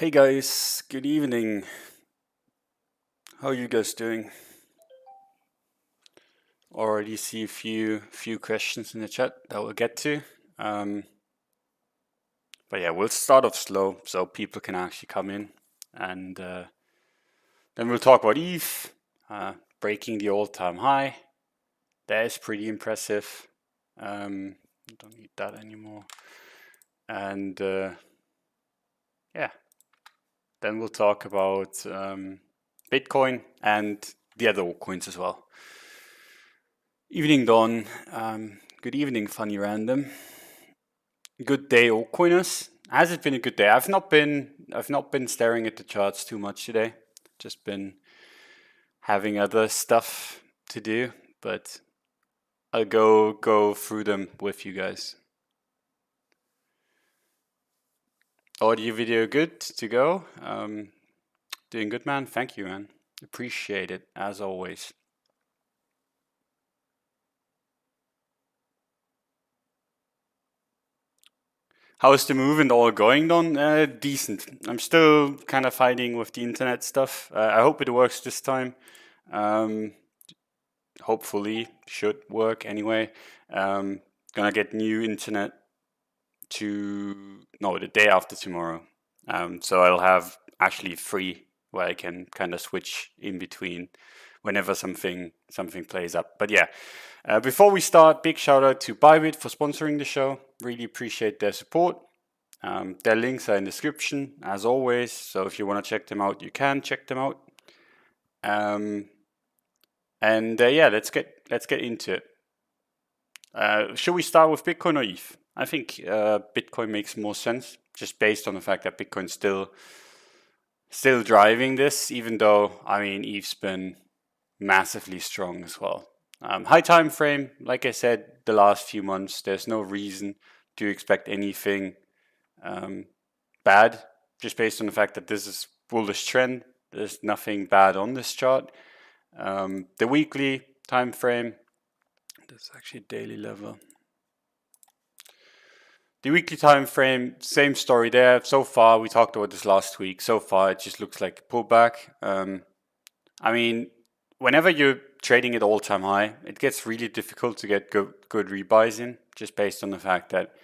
Hey guys, good evening. How are you guys doing? Already see a few questions in the chat that we'll get to. But yeah, we'll start off slow so people can actually come in, and then we'll talk about ETH breaking the all-time high. That is pretty impressive. Don't need that anymore. And yeah, then we'll talk about Bitcoin and the other altcoins as well. Evening, Don. Good evening, Funny Random. Good day, altcoiners. Has it been a good day? I've not been staring at the charts too much today. Just been having other stuff to do, but I'll go through them with you guys. Audio video good to go. Doing good, man. Thank you, man. Appreciate it as always. How's the move and all going, Don? Decent. I'm still kind of fighting with the internet stuff. I hope it works this time. Hopefully, should work anyway. Gonna get new internet the day after tomorrow. So I'll have actually free where I can kind of switch in between whenever something plays up. But yeah, before we start, big shout out to Bybit for sponsoring the show. Really appreciate their support. Their links are in the description as always. So if you want to check them out, you can check them out. Yeah, let's get into it. Should we start with Bitcoin or ETH? I think Bitcoin makes more sense, just based on the fact that Bitcoin's still driving this, even though ETH's been massively strong as well. High time frame, like I said, the last few months, there's no reason to expect anything bad, just based on the fact that this is bullish trend. There's nothing bad on this chart. The weekly time frame, that's actually daily level. The weekly time frame, same story there. So far, we talked about this last week. So far, it just looks like a pullback. Whenever you're trading at all-time high, it gets really difficult to get good rebuys in, just based on the fact that,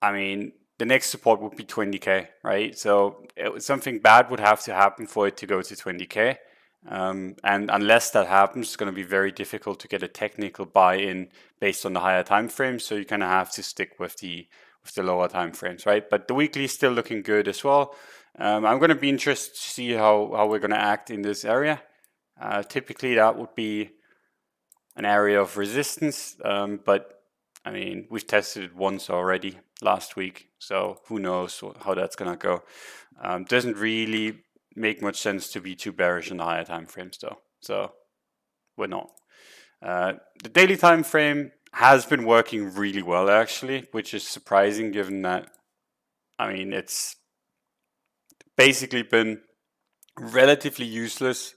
the next support would be 20K, right? So something bad would have to happen for it to go to 20K. And unless that happens, it's going to be very difficult to get a technical buy-in based on the higher time frames. So you kind of have to stick with the lower time frames, right? But the weekly is still looking good as well. I'm going to be interested to see how we're going to act in this area. Typically, that would be an area of resistance, but we've tested it once already last week, so who knows how that's going to go. Doesn't really make much sense to be too bearish in the higher time frames though, so we're not. The daily time frame has been working really well actually, which is surprising given that it's basically been relatively useless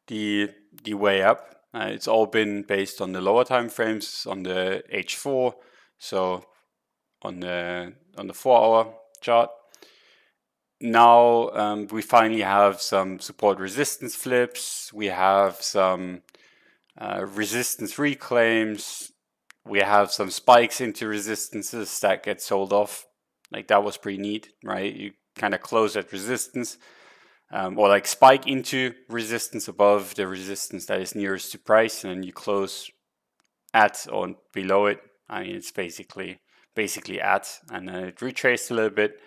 the way up. It's all been based on the lower time frames on the H4, so on the 4-hour chart. Now we finally have some support resistance flips. We have some resistance reclaims. We have some spikes into resistances that get sold off. Like that was pretty neat, right? You kind of close at resistance, or like spike into resistance above the resistance that is nearest to price, and then you close at or below it. It's basically at, and then it retraced a little bit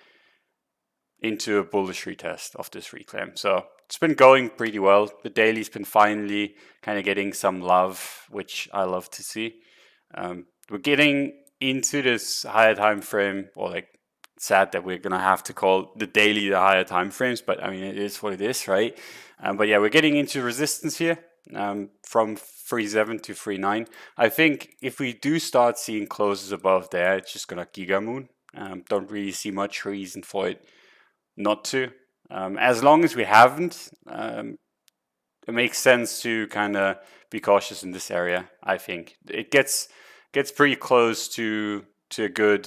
into a bullish retest of this reclaim. So it's been going pretty well. The daily's been finally kind of getting some love, which I love to see. We're getting into this higher time frame, or like, sad that we're gonna have to call the daily the higher time frames, but it is what it is, right? But yeah, we're getting into resistance here from 3.7 to 3.9. I think if we do start seeing closes above there, it's just gonna giga moon. Don't really see much reason for it not to. As long as we haven't, it makes sense to kind of be cautious in this area. I think it gets pretty close to a good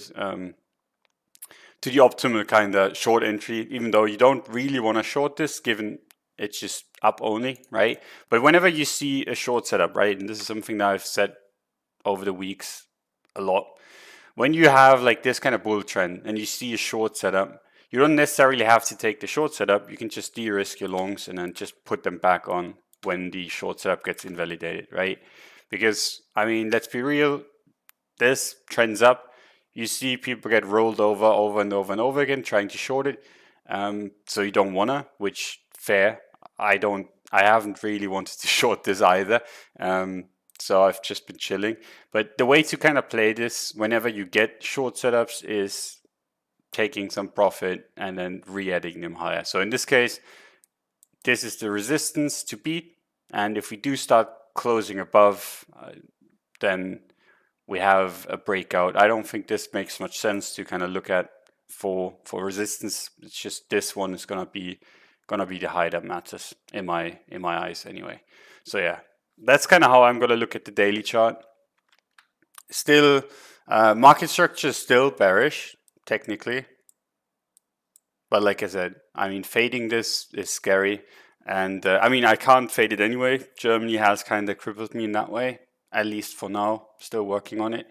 to the optimal kind of short entry, even though you don't really want to short this given it's just up only, right? But whenever you see a short setup, right, and this is something that I've said over the weeks a lot, when you have like this kind of bull trend and you see a short setup, you don't necessarily have to take the short setup. You can just de-risk your longs and then just put them back on when the short setup gets invalidated, right? Because, I mean, let's be real, this trends up. You see people get rolled over and over again, trying to short it. So you don't wanna, which fair. I haven't really wanted to short this either. So I've just been chilling. But the way to kind of play this whenever you get short setups is taking some profit and then re-adding them higher. So in this case, this is the resistance to beat. And if we do start closing above, then we have a breakout. I don't think this makes much sense to kind of look at for resistance. It's just this one is gonna be the high that matters in my eyes anyway. So yeah, that's kind of how I'm gonna look at the daily chart. Still, market structure is still bearish technically, but like I said, I mean, fading this is scary, and I mean, I can't fade it anyway. Germany has kind of crippled me in that way, at least for now. Still working on it,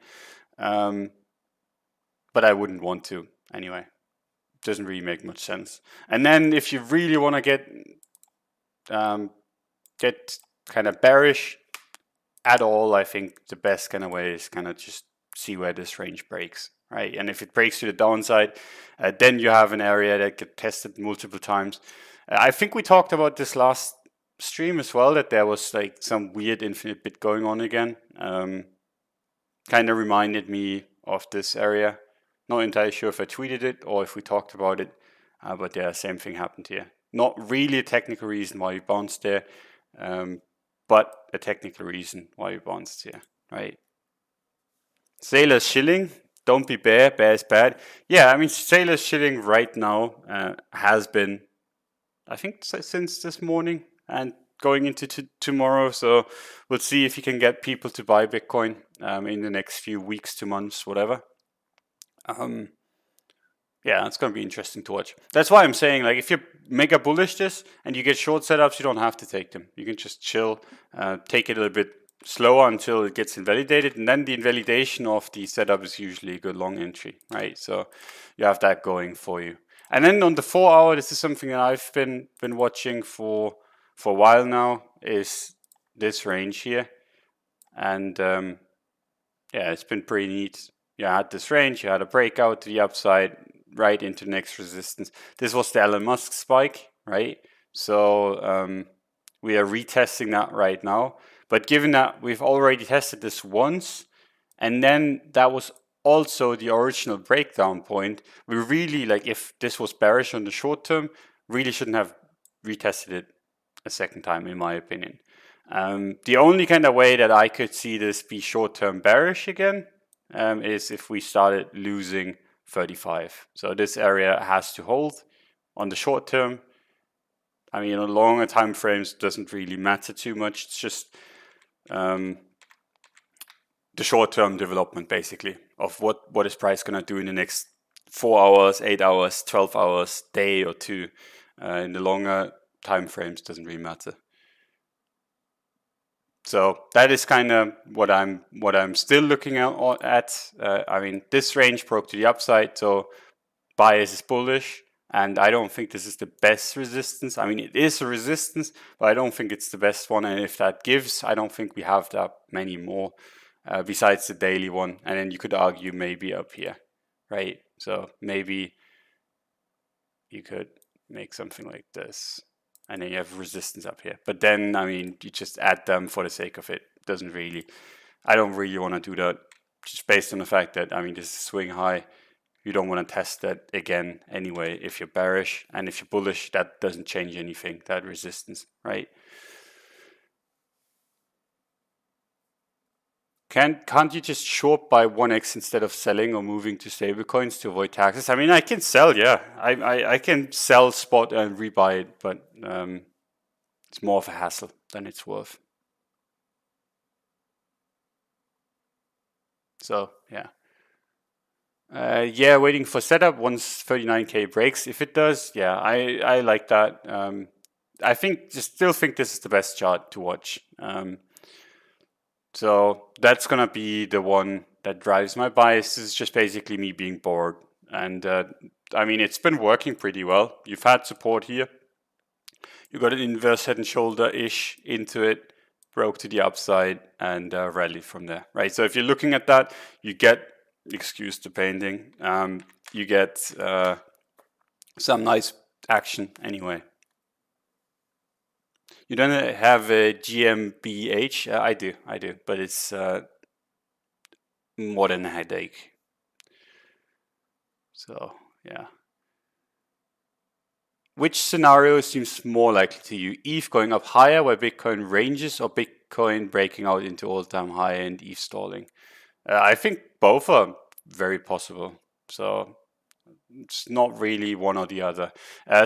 but I wouldn't want to anyway. Doesn't really make much sense. And then if you really want to get kind of bearish at all, I think the best kind of way is kind of just see where this range breaks, right? And if it breaks to the downside, then you have an area that get tested multiple times. I think we talked about this last stream as well, that there was like some weird infinite bit going on again. Kind of reminded me of this area. Not entirely sure if I tweeted it or if we talked about it, but yeah, same thing happened here. Not really a technical reason why we bounced there, but a technical reason why we bounced here, right? Sailor's shilling, don't be bear is bad. Yeah, I mean, Sailor's shilling right now has been, I think, since this morning and going into tomorrow. So we'll see if you can get people to buy Bitcoin in the next few weeks to months, whatever. Yeah, it's going to be interesting to watch. That's why I'm saying, like, if you mega bullish this and you get short setups, you don't have to take them. You can just chill, take it a little bit slower until it gets invalidated, and then the invalidation of the setup is usually a good long entry, right? So you have that going for you. And then on the 4 hour, this is something that I've been watching for a while now, is this range here. And yeah, it's been pretty neat. You had this range, you had a breakout to the upside, right into the next resistance. This was the Elon Musk spike, right? So we are retesting that right now. But given that we've already tested this once, and then that was also the original breakdown point, we really, like, if this was bearish on the short term, really shouldn't have retested it a second time, in my opinion. The only kind of way that I could see this be short-term bearish again is if we started losing 35. So this area has to hold on the short term. I mean, on longer time frames, doesn't really matter too much. It's just the short-term development, basically, of what is price going to do in the next 4 hours, 8 hours, 12 hours, day or two. In the longer time frames, doesn't really matter. So that is kind of what I'm still looking at. I mean, this range broke to the upside, so bias is bullish, and I don't think this is the best resistance. I mean, it is a resistance, but I don't think it's the best one. And if that gives, I don't think we have that many more besides the daily one. And then you could argue maybe up here, right? So maybe you could make something like this. And then you have resistance up here. But then, I mean, you just add them for the sake of it. I don't really want to do that, just based on the fact that, I mean, this is swing high. You don't want to test that again anyway if you're bearish. And if you're bullish, that doesn't change anything, that resistance, right? Can't you just short by 1x instead of selling or moving to stablecoins to avoid taxes? I mean, I can sell, yeah. I can sell spot and rebuy it, but it's more of a hassle than it's worth. So, yeah. Yeah, waiting for setup once 39K breaks. If it does, yeah, I like that. I still think this is the best chart to watch. So that's gonna be the one that drives my bias. This is just basically me being bored. And I mean, it's been working pretty well. You've had support here. You got an inverse head and shoulder-ish into it, broke to the upside, and rallied from there, right? So if you're looking at that, you get, excuse the painting, you get some nice action anyway. You don't have a GmbH? I do, but it's more than a headache. So, yeah. Which scenario seems more likely to you? ETH going up higher where Bitcoin ranges, or Bitcoin breaking out into all-time high and ETH stalling? I think both are very possible. So it's not really one or the other.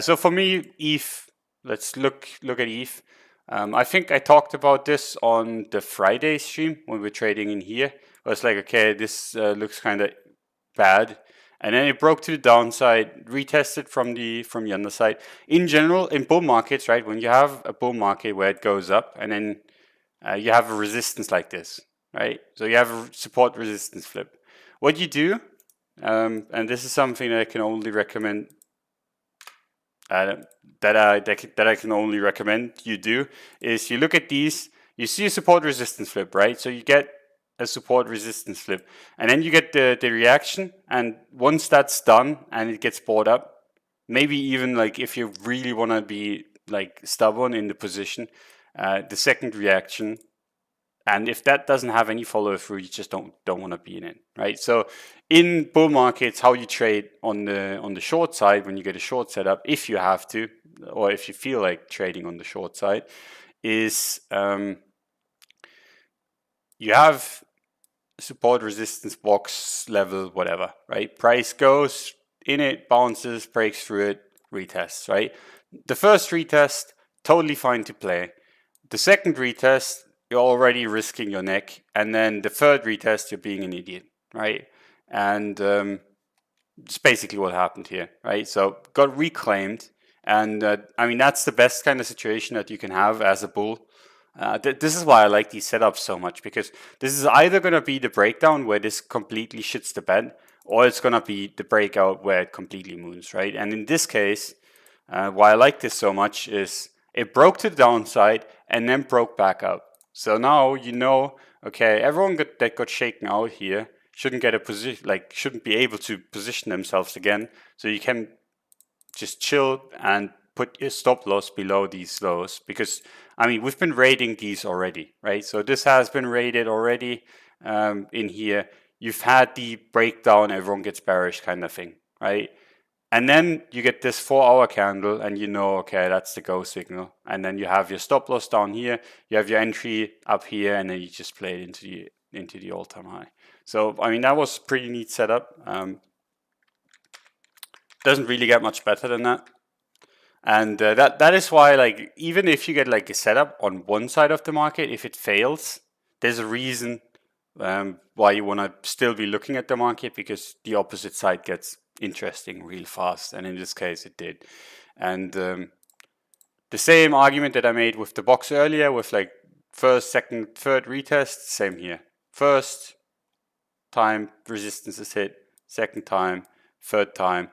So for me, ETH, let's look at ETH. I think I talked about this on the Friday stream when we were trading in here. I was like, okay, this looks kind of bad. And then it broke to the downside, retested from the underside. In general, in bull markets, right, when you have a bull market where it goes up and then you have a resistance like this, right? So you have a support resistance flip. What you do, and this is something that I can only recommend, that I can only recommend you do, is you look at these, you see a support resistance flip, right? So you get a support resistance flip, and then you get the reaction, and once that's done and it gets bought up, maybe even like if you really want to be like stubborn in the position, the second reaction, and if that doesn't have any follow through, you just don't want to be in it, right? So in bull markets, how you trade on the short side when you get a short setup, if you have to, or if you feel like trading on the short side, is you have support resistance box level, whatever, right? Price goes in it, bounces, breaks through it, retests, right? The first retest, totally fine to play. The second retest, you're already risking your neck. And then the third retest, you're being an idiot, right? And it's basically what happened here, right? So got reclaimed. And I mean, that's the best kind of situation that you can have as a bull. This is why I like these setups so much, because this is either going to be the breakdown where this completely shits the bed, or it's going to be the breakout where it completely moons, right? And in this case, why I like this so much is it broke to the downside and then broke back up. So now you know, okay, everyone that got shaken out here shouldn't get a position, like shouldn't be able to position themselves again. So you can just chill and put your stop loss below these lows, because I mean, we've been rating these already, right? So this has been rated already in here. You've had the breakdown, everyone gets bearish kind of thing, right? And then you get this 4-hour candle and you know, okay, that's the go signal. And then you have your stop loss down here, you have your entry up here, and then you just play it into the all-time high. So, I mean, that was a pretty neat setup. Doesn't really get much better than that. And that is why, like, even if you get like a setup on one side of the market, if it fails, there's a reason why you want to still be looking at the market, because the opposite side gets interesting real fast. And in this case, it did. And the same argument that I made with the box earlier, with like first, second, third retest, same here. First time resistance is hit, second time, third time.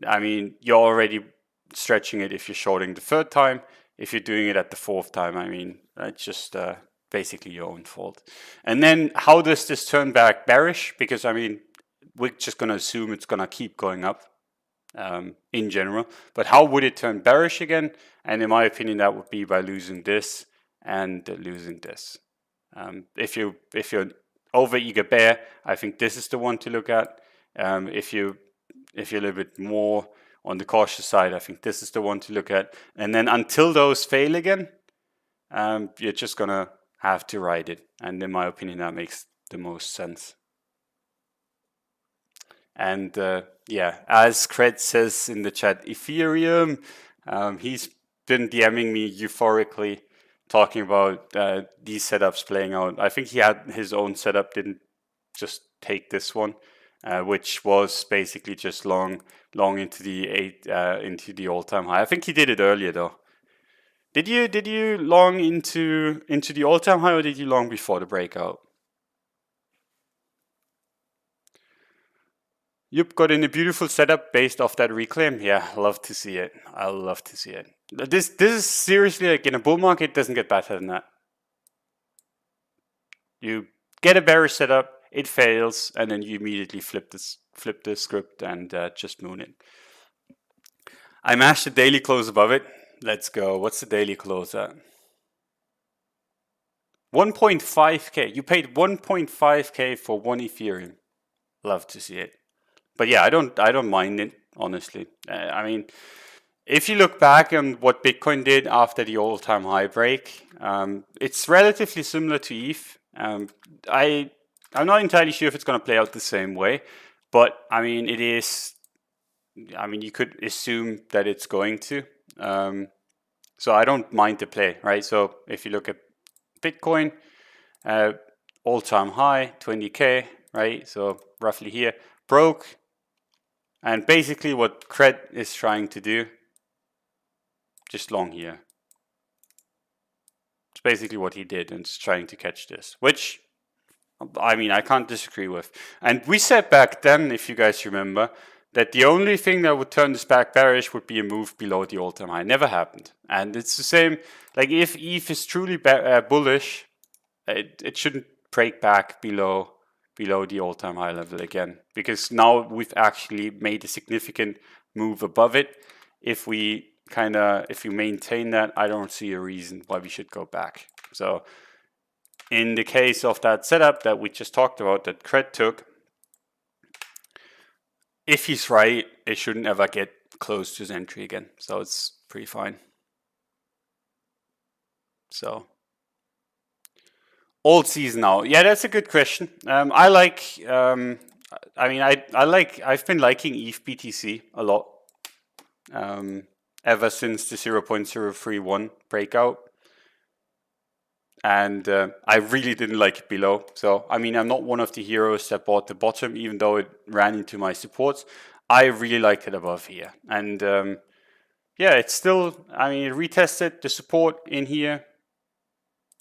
I mean, you're already stretching it if you're shorting the third time. If you're doing it at the fourth time, I mean, it's just basically your own fault. And then how does this turn back bearish? Because I mean, we're just going to assume it's going to keep going up in general. But how would it turn bearish again? And in my opinion, that would be by losing this and losing this. If you're over eager bear, I think this is the one to look at. If you're a little bit more on the cautious side, I think this is the one to look at. And then until those fail again, you're just going to have to ride it. And in my opinion, that makes the most sense. And yeah, as Cred says in the chat, Ethereum, he's been DMing me euphorically, talking about these setups playing out. I think he had his own setup, didn't just take this one. which was basically just long into the all-time high. I think he did it earlier though. Did you long into the all-time high, or did you long before the breakout? You've got in a beautiful setup based off that reclaim. Yeah, love to see it. I love to see it. This is seriously, like, in a bull market, it doesn't get better than that. You get a bearish setup, it fails, and then you immediately flip the script and just moon it. I mashed the daily close above it. Let's go. What's the daily close at? 1.5k. You paid 1.5k for 1 Ethereum. Love to see it. But yeah, I don't mind it, honestly. I mean, if you look back on what Bitcoin did after the all-time high break, it's relatively similar to ETH. I'm not entirely sure if it's going to play out the same way, but I mean, it is. I mean, you could assume that it's going to. So I don't mind the play, right? So if you look at Bitcoin, all-time high, 20k, right? So roughly here, broke. And basically what Cred is trying to do, just long here. It's basically what he did, and it's trying to catch this, which, I mean, I can't disagree with. And we said back then, if you guys remember, that the only thing that would turn this back bearish would be a move below the all-time high. Never happened. And it's the same, like if ETH is truly bullish, it shouldn't break back below the all-time high level again, because now we've actually made a significant move above it. If we maintain that, I don't see a reason why we should go back. So in the case of that setup that we just talked about, that Cred took, if he's right, it shouldn't ever get close to his entry again. So it's pretty fine. So Altseason now. Yeah, that's a good question. I like, I mean, I've been liking ETH BTC a lot ever since the 0.031 breakout. And I really didn't like it below. So, I mean, I'm not one of the heroes that bought the bottom, even though it ran into my supports. I really liked it above here. And yeah, it's still, I mean, it retested the support in here,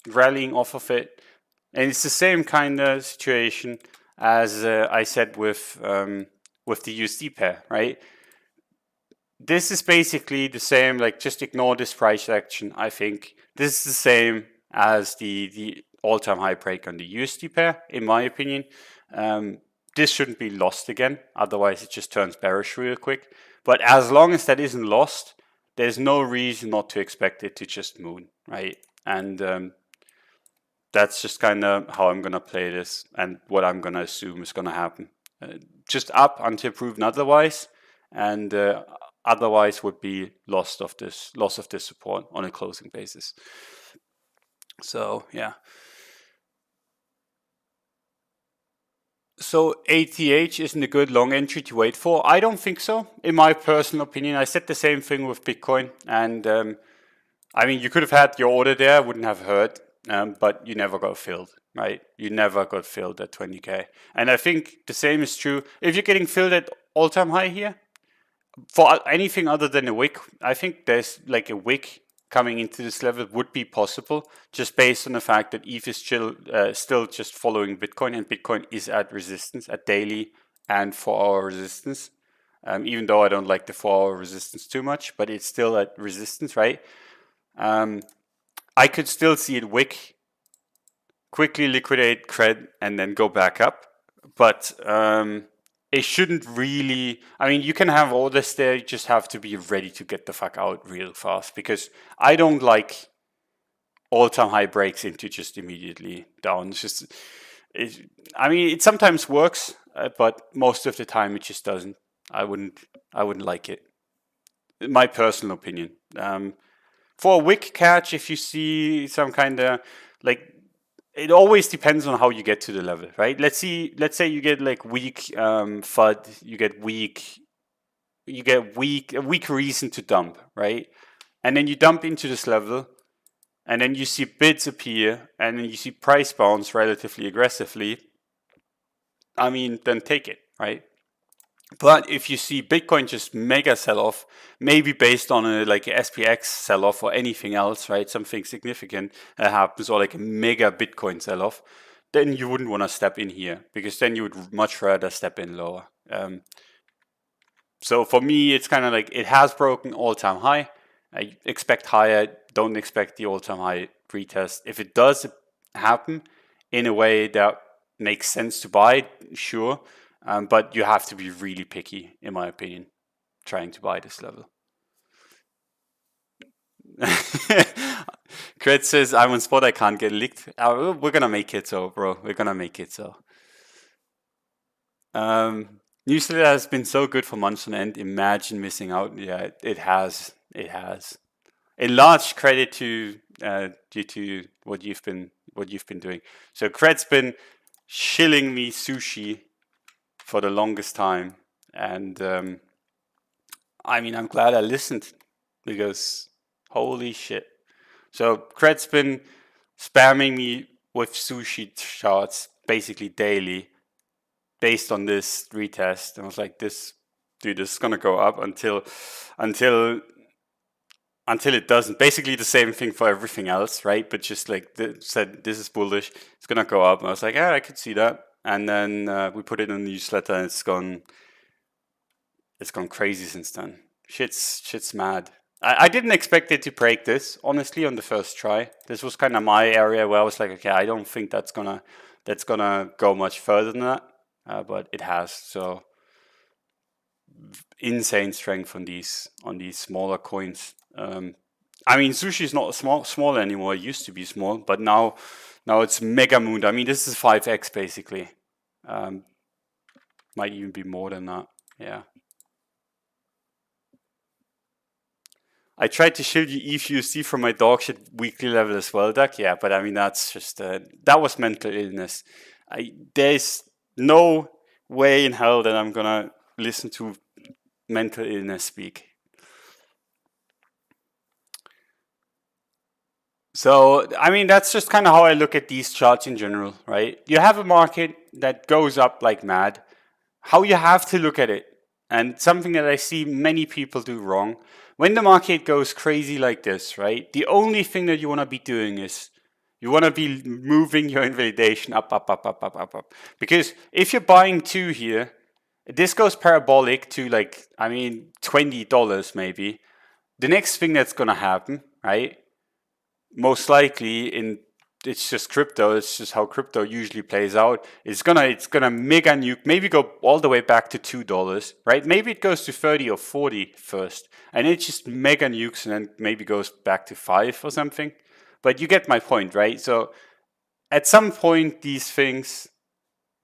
rallying off of it. And it's the same kind of situation as I said with the USD pair, right? This is basically the same, like, just ignore this price action. I think this is the same as the all-time high break on the USD pair, in my opinion. This shouldn't be lost again, otherwise it just turns bearish real quick. But as long as that isn't lost, there's no reason not to expect it to just moon, right? And that's just kind of how I'm going to play this, and what I'm going to assume is going to happen. Just up until proven otherwise, and otherwise would be loss of this support on a closing basis. So yeah. So ATH isn't a good long entry to wait for? I don't think so, in my personal opinion. I said the same thing with Bitcoin, and I mean, you could have had your order there, wouldn't have hurt, but you never got filled, right? You never got filled at 20k. And I think the same is true if you're getting filled at all-time high here. For anything other than a wick, I think there's like a wick coming into this level would be possible, just based on the fact that ETH is still just following Bitcoin, and Bitcoin is at resistance, at daily and 4-hour resistance. Even though I don't like the 4-hour resistance too much, but it's still at resistance, right? I could still see it wick, quickly liquidate Cred, and then go back up. But it shouldn't really, I mean, you can have orders there, you just have to be ready to get the fuck out real fast, because I don't like all-time high breaks into just immediately down. It's just, I mean, it sometimes works, but most of the time it just doesn't. I wouldn't like it. My personal opinion. For a wick catch, if you see some kind of, like, it always depends on how you get to the level, right? Let's say you get like weak FUD, you get a weak reason to dump, right? And then you dump into this level, and then you see bids appear, and then you see price bounce relatively aggressively. I mean, then take it, right? But if you see Bitcoin just mega sell off, maybe based on a like a SPX sell off or anything else, right? Something significant happens, or like a mega Bitcoin sell off, then you wouldn't want to step in here, because then you would much rather step in lower. So for me, it's kind of like it has broken all-time high. I expect higher, don't expect the all-time high retest. If it does happen in a way that makes sense to buy, sure. But you have to be really picky, in my opinion, trying to buy this level. Cred says, I'm on spot, I can't get leaked. We're going to make it so, bro. We're going to make it so. Newsletter has been so good for months on end. Imagine missing out. Yeah, it has. It has. A large credit to due to what you've been doing. So Cred's been shilling me sushi for the longest time, and I mean, I'm glad I listened, because holy shit. So Cred's been spamming me with sushi charts basically daily based on this retest. And I was like, this is gonna go up until it doesn't. Basically the same thing for everything else, right? But just like said, this is bullish, it's gonna go up. And I was like, yeah, I could see that. And then we put it in the newsletter, and it's gone crazy since then. Shit's mad. I didn't expect it to break this, honestly, on the first try. This was kind of my area where I was like, okay, I don't think that's gonna go much further than that, but it has. So insane strength on these smaller coins. I mean, sushi is not small anymore. It used to be small, but now it's mega mooned. I mean, this is 5x basically. Might even be more than that. Yeah. I tried to shield you ETH from my dog shit weekly level as well, Doc. Yeah, but I mean, that's just that was mental illness. There's no way in hell that I'm gonna listen to mental illness speak. So, I mean, that's just kind of how I look at these charts in general, right? You have a market that goes up like mad. How you have to look at it, and something that I see many people do wrong, when the market goes crazy like this, right? The only thing that you want to be doing is you want to be moving your invalidation up. Because if you're buying 2 here, this goes parabolic to like, I mean, $20 maybe. The next thing that's going to happen, right? Most likely it's just crypto. It's just how crypto usually plays out. It's gonna mega nuke, maybe go all the way back to $2, right? Maybe it goes to 30 or 40 first, and it just mega nukes, and then maybe goes back to 5 or something. But you get my point, right? So at some point, these things,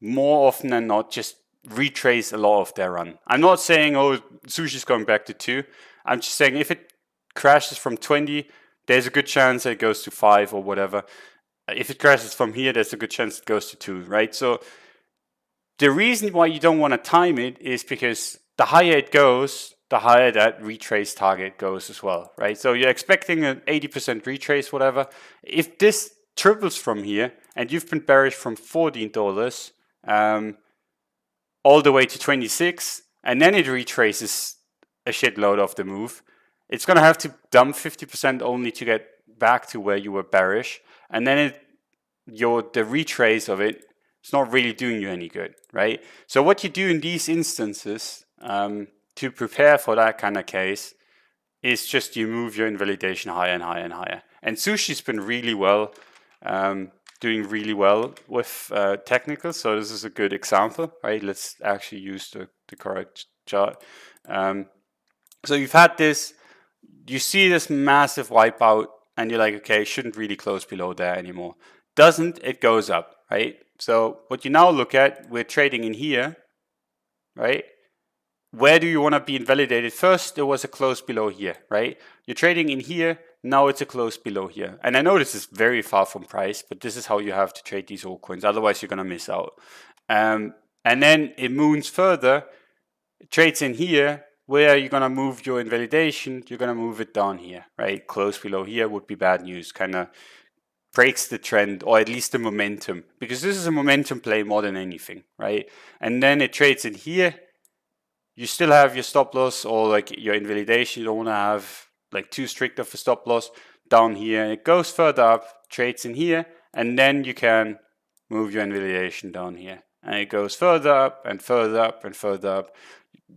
more often than not, just retrace a lot of their run. I'm not saying, oh, sushi's going back to 2. I'm just saying if it crashes from 20, there's a good chance it goes to 5 or whatever. If it crashes from here, there's a good chance it goes to 2, right? So the reason why you don't want to time it is because the higher it goes, the higher that retrace target goes as well, right? So you're expecting an 80% retrace, whatever. If this triples from here, and you've been bearish from $14 all the way to 26, and then it retraces a shitload of the move, it's going to have to dump 50% only to get back to where you were bearish. And then the retrace of it, it's not really doing you any good, right? So what you do in these instances to prepare for that kind of case is just you move your invalidation higher and higher and higher. And sushi's been really well, doing really well with technical. So this is a good example, right? Let's actually use the correct chart. So you've had this, you see this massive wipeout, and you're like, okay, it shouldn't really close below there anymore. Doesn't, it goes up, right? So what you now look at, we're trading in here, right? Where do you want to be invalidated? First, there was a close below here, right? You're trading in here, now it's a close below here. And I know this is very far from price, but this is how you have to trade these altcoins. Otherwise, you're going to miss out. And then it moons further, trades in here, where you're going to move your invalidation, you're going to move it down here, right? Close below here would be bad news, kind of breaks the trend, or at least the momentum, because this is a momentum play more than anything, right? And then it trades in here. You still have your stop loss or like your invalidation. You don't want to have like too strict of a stop loss down here. It goes further up, trades in here, and then you can move your invalidation down here. And it goes further up and further up and further up.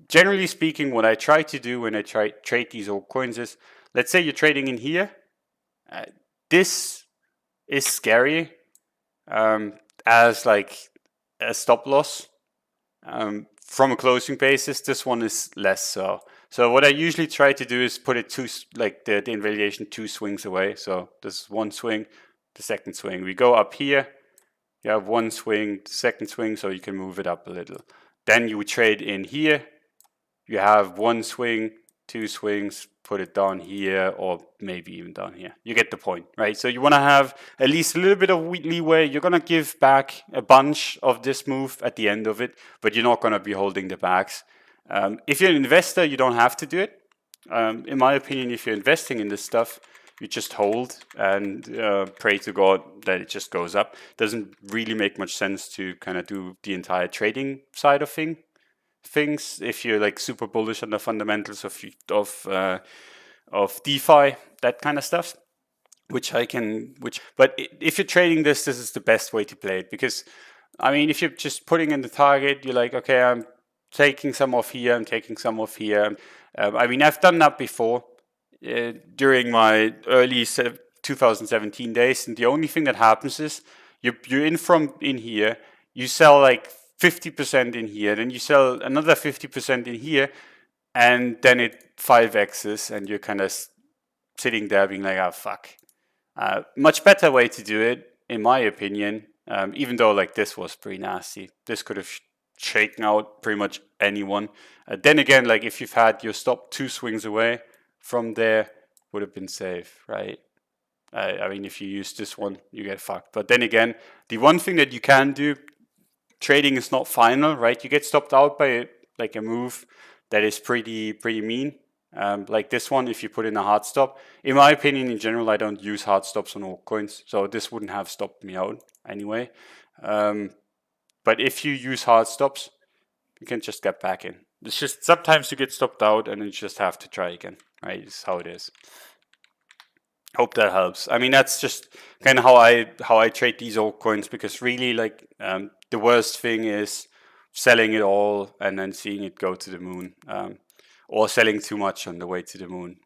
Generally speaking, what I try to do when I trade these altcoins is, let's say you're trading in here. This is scary as like a stop loss. From a closing basis, this one is less so. So what I usually try to do is put it the invalidation 2 swings away. So this is 1 swing, the second swing. We go up here, you have 1 swing, second swing, so you can move it up a little. Then you would trade in here, you have 1 swing, 2 swings, put it down here, or maybe even down here. You get the point, right? So you want to have at least a little bit of leeway. You're going to give back a bunch of this move at the end of it, but you're not going to be holding the bags. If you're an investor, you don't have to do it. In my opinion, if you're investing in this stuff, you just hold and pray to God that it just goes up. Doesn't really make much sense to kind of do the entire trading side of things if you're like super bullish on the fundamentals of DeFi, that kind of stuff, but if you're trading this is the best way to play it, because I mean, if you're just putting in the target, you're like, okay, I'm taking some off here, I'm taking some off here. I mean, I've done that before during my early 2017 days, and the only thing that happens is you're in here, you sell like 50% in here, then you sell another 50% in here, and then it 5x's, and you're kind of sitting there being like, oh fuck. Much better way to do it, in my opinion, even though like this was pretty nasty. This could have shaken out pretty much anyone. Then again, like if you've had your stop 2 swings away from there, would have been safe, right? I mean, if you use this one, you get fucked. But then again, the one thing that you can do, trading is not final, right? You get stopped out by like a move that is pretty mean. Like this one, if you put in a hard stop. In my opinion, in general, I don't use hard stops on altcoins, so this wouldn't have stopped me out anyway. But if you use hard stops, you can just get back in. It's just sometimes you get stopped out and you just have to try again, right? It's how it is. Hope that helps. I mean, that's just kind of how I trade these altcoins, because really, like, the worst thing is selling it all and then seeing it go to the moon, or selling too much on the way to the moon.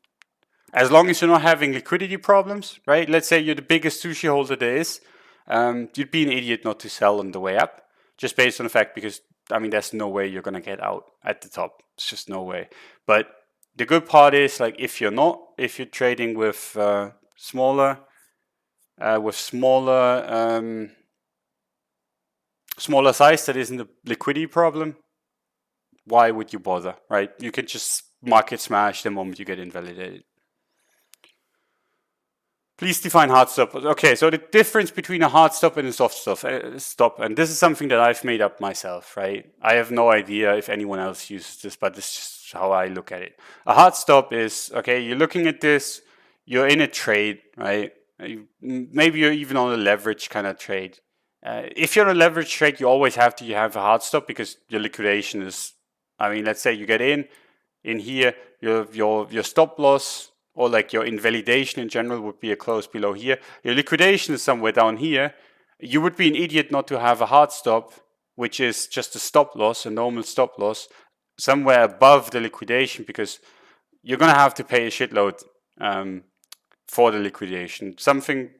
As long as you're not having liquidity problems, right? Let's say you're the biggest sushi holder there is, you'd be an idiot not to sell on the way up, just based on the fact, because I mean, there's no way you're gonna get out at the top. It's just no way. But the good part is, like, if you're trading with smaller size that isn't a liquidity problem, why would you bother, right? You can just market smash the moment you get invalidated. Please define hard stop. Okay, so the difference between a hard stop and a soft stop, and this is something that I've made up myself, right? I have no idea if anyone else uses this, but this is just how I look at it. A hard stop is, okay, you're looking at this, you're in a trade, right? Maybe you're even on a leverage kind of trade. If you're on a leverage trade, you always have a hard stop, because your liquidation is, I mean, let's say you get in here, your stop loss, or like your invalidation in general, would be a close below here. Your liquidation is somewhere down here. You would be an idiot not to have a hard stop, which is just a stop loss, a normal stop loss, somewhere above the liquidation, because you're going to have to pay a shitload for the liquidation. Something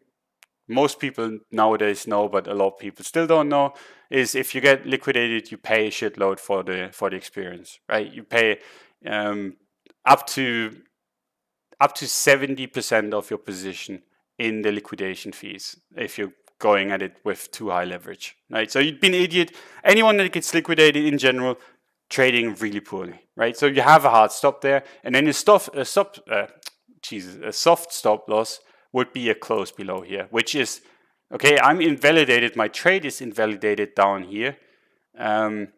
most people nowadays know, but a lot of people still don't know, is if you get liquidated, you pay a shitload for the experience, right? You pay up to 70% of your position in the liquidation fees if you're going at it with too high leverage, right? So you'd be an idiot. Anyone that gets liquidated in general, trading really poorly, right? So you have a hard stop there, and then a soft stop loss would be a close below here, which is, okay, I'm invalidated, my trade is invalidated down here, and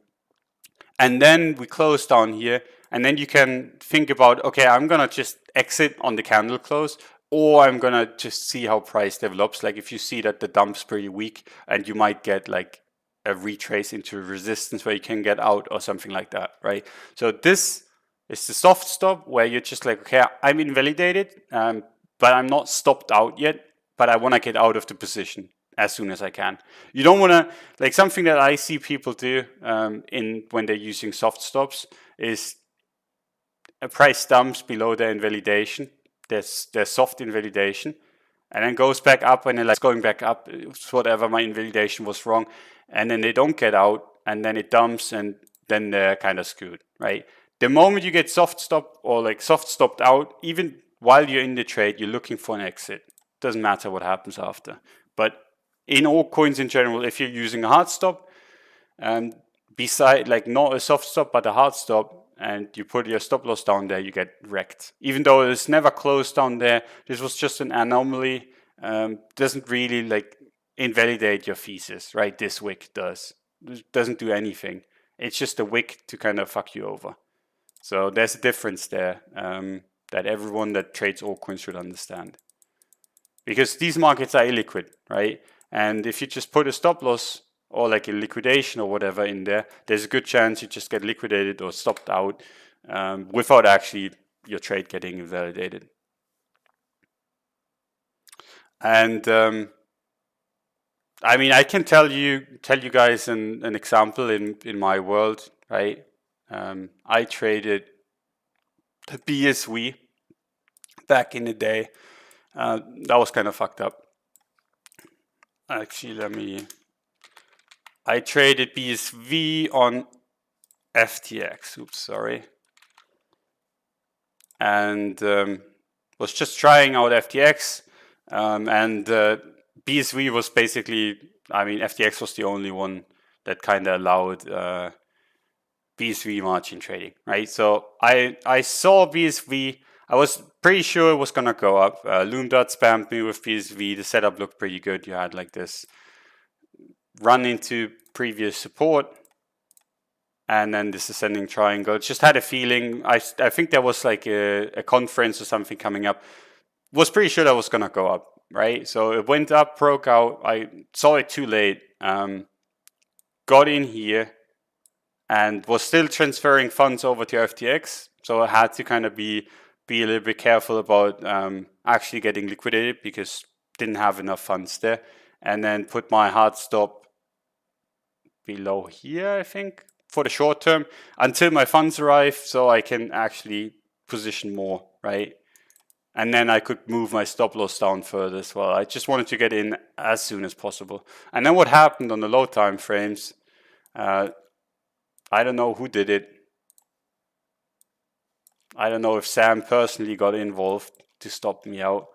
then we close down here, and then you can think about, okay, I'm gonna just exit on the candle close, or I'm gonna just see how price develops. Like if you see that the dump's pretty weak, and you might get like a retrace into resistance where you can get out or something like that, right? So this is the soft stop where you're just like, okay, I'm invalidated, but I'm not stopped out yet, but I want to get out of the position as soon as I can. You don't want to, like something that I see people do when they're using soft stops is a price dumps below their invalidation, their soft invalidation, and then goes back up, and then like going back up, whatever, my invalidation was wrong, and then they don't get out, and then it dumps, and then they're kind of screwed, right? The moment you get soft stop or like soft stopped out, even while you're in the trade, you're looking for an exit. Doesn't matter what happens after. But in all coins in general, if you're using a hard stop, beside like not a soft stop but a hard stop, and you put your stop loss down there, you get wrecked. Even though it's never closed down there, this was just an anomaly. Doesn't really like invalidate your thesis, right? This wick does. It doesn't do anything. It's just a wick to kind of fuck you over. So there's a difference there that everyone that trades altcoins should understand. Because these markets are illiquid, right? And if you just put a stop loss or like a liquidation or whatever in there, there's a good chance you just get liquidated or stopped out without actually your trade getting invalidated. And I mean, I can tell you guys an example in my world, right? I traded the BSV back in the day. That was kind of fucked up. Actually, I traded BSV on FTX. Oops, sorry. And was just trying out FTX. And BSV was basically, I mean, FTX was the only one that kind of allowed BSV margin trading, right? So I saw BSV. I was pretty sure it was going to go up. Loomdot spammed me with BSV. The setup looked pretty good. You had like this run into previous support and then this ascending triangle. It just had a feeling. I think there was like a conference or something coming up. Was pretty sure that was going to go up, right? So it went up, broke out. I saw it too late. Got in here and was still transferring funds over to FTX. So I had to kind of be a little bit careful about actually getting liquidated because didn't have enough funds there. And then put my hard stop below here, I think, for the short term until my funds arrive so I can actually position more, right? And then I could move my stop loss down further as well. I just wanted to get in as soon as possible. And then what happened on the low time frames, I don't know who did it. I don't know if Sam personally got involved to stop me out,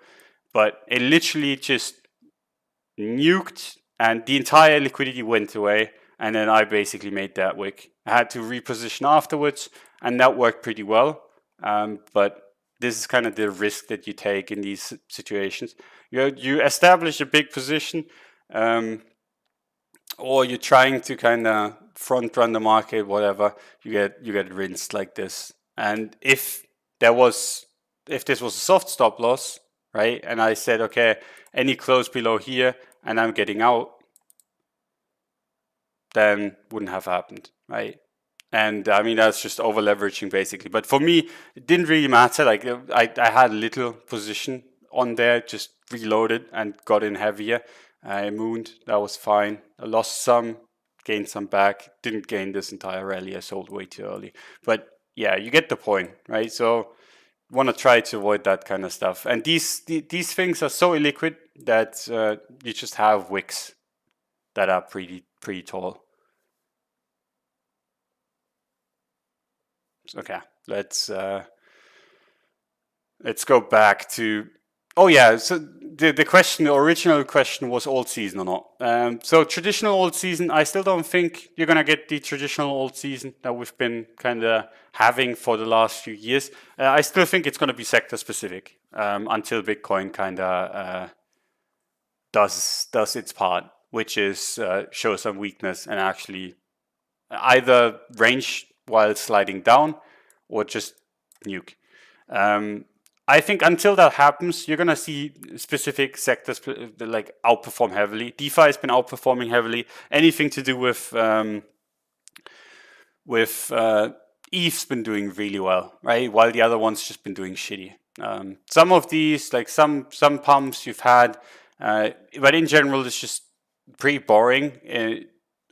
but it literally just nuked and the entire liquidity went away. And then I basically made that wick. I had to reposition afterwards and that worked pretty well. But this is kind of the risk that you take in these situations. You establish a big position, or you're trying to kind of front run the market, whatever. You get rinsed like this. And if this was a soft stop loss, right? And I said, okay, any close below here, and I'm getting out, then wouldn't have happened, right? And I mean, that's just over leveraging basically. But for me, it didn't really matter. Like I had a little position on there, just reloaded and got in heavier. I mooned, that was fine. I lost some, gained some back. Didn't gain this entire rally. I sold way too early. But yeah, you get the point, right? So want to try to avoid that kind of stuff. And these things are so illiquid that you just have wicks that are pretty tall. Okay, let's go back to, oh yeah, so the original question was Altseason or not. So traditional Altseason, I still don't think you're gonna get the traditional Altseason that we've been kind of having for the last few years. I still think it's gonna be sector specific until Bitcoin kind of does its part, which is show some weakness and actually either range while sliding down or just nuke. I think until that happens, you're gonna see specific sectors like outperform heavily. DeFi has been outperforming heavily. Anything to do with ETH's been doing really well, right? While the other ones just been doing shitty. Some of these, like some pumps you've had, but in general, it's just pretty boring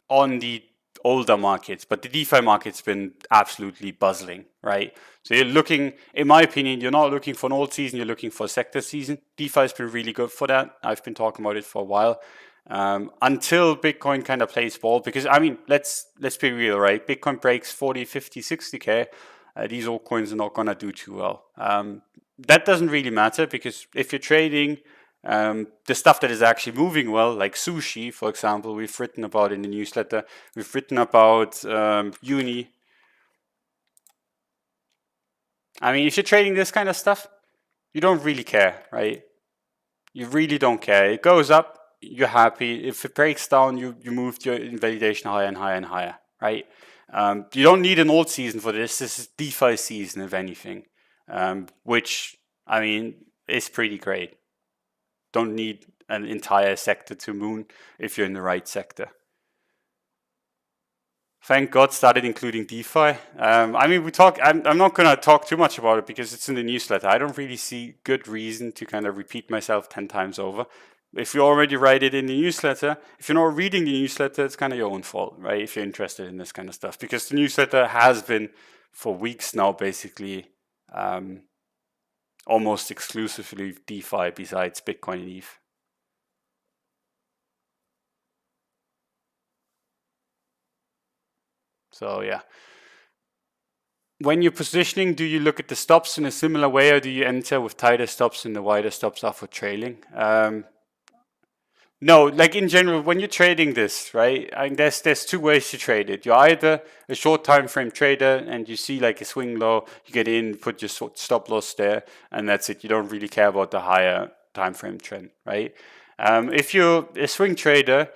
on the older markets. But the DeFi market's been absolutely buzzing, right? So you're looking, in my opinion, you're not looking for an old season, you're looking for a sector season. DeFi has been really good for that. I've been talking about it for a while. Until Bitcoin kind of plays ball, because I mean, let's be real, right? Bitcoin breaks 40, 50, 60K. These altcoins are not going to do too well. That doesn't really matter, because if you're trading the stuff that is actually moving well, like sushi, for example, we've written about in the newsletter. We've written about Uni. I mean, if you're trading this kind of stuff, you don't really care, right? You really don't care. It goes up, you're happy. If it breaks down, you move your invalidation higher and higher and higher, right? You don't need an old season for this. This is DeFi season, if anything, which, I mean, is pretty great. Don't need an entire sector to moon if you're in the right sector. Thank God started including DeFi. I mean, I'm not going to talk too much about it because it's in the newsletter. I don't really see good reason to kind of repeat myself 10 times over. If you already write it in the newsletter, if you're not reading the newsletter, it's kind of your own fault, right? If you're interested in this kind of stuff, because the newsletter has been for weeks now, basically, almost exclusively DeFi besides Bitcoin and ETH. So yeah. When you're positioning, do you look at the stops in a similar way, or do you enter with tighter stops and the wider stops are for trailing? No, like in general, when you're trading this, right? I mean, there's two ways to trade it. You're either a short time frame trader and you see like a swing low, you get in, put your stop loss there, and that's it. You don't really care about the higher time frame trend, right? If you're a swing trader,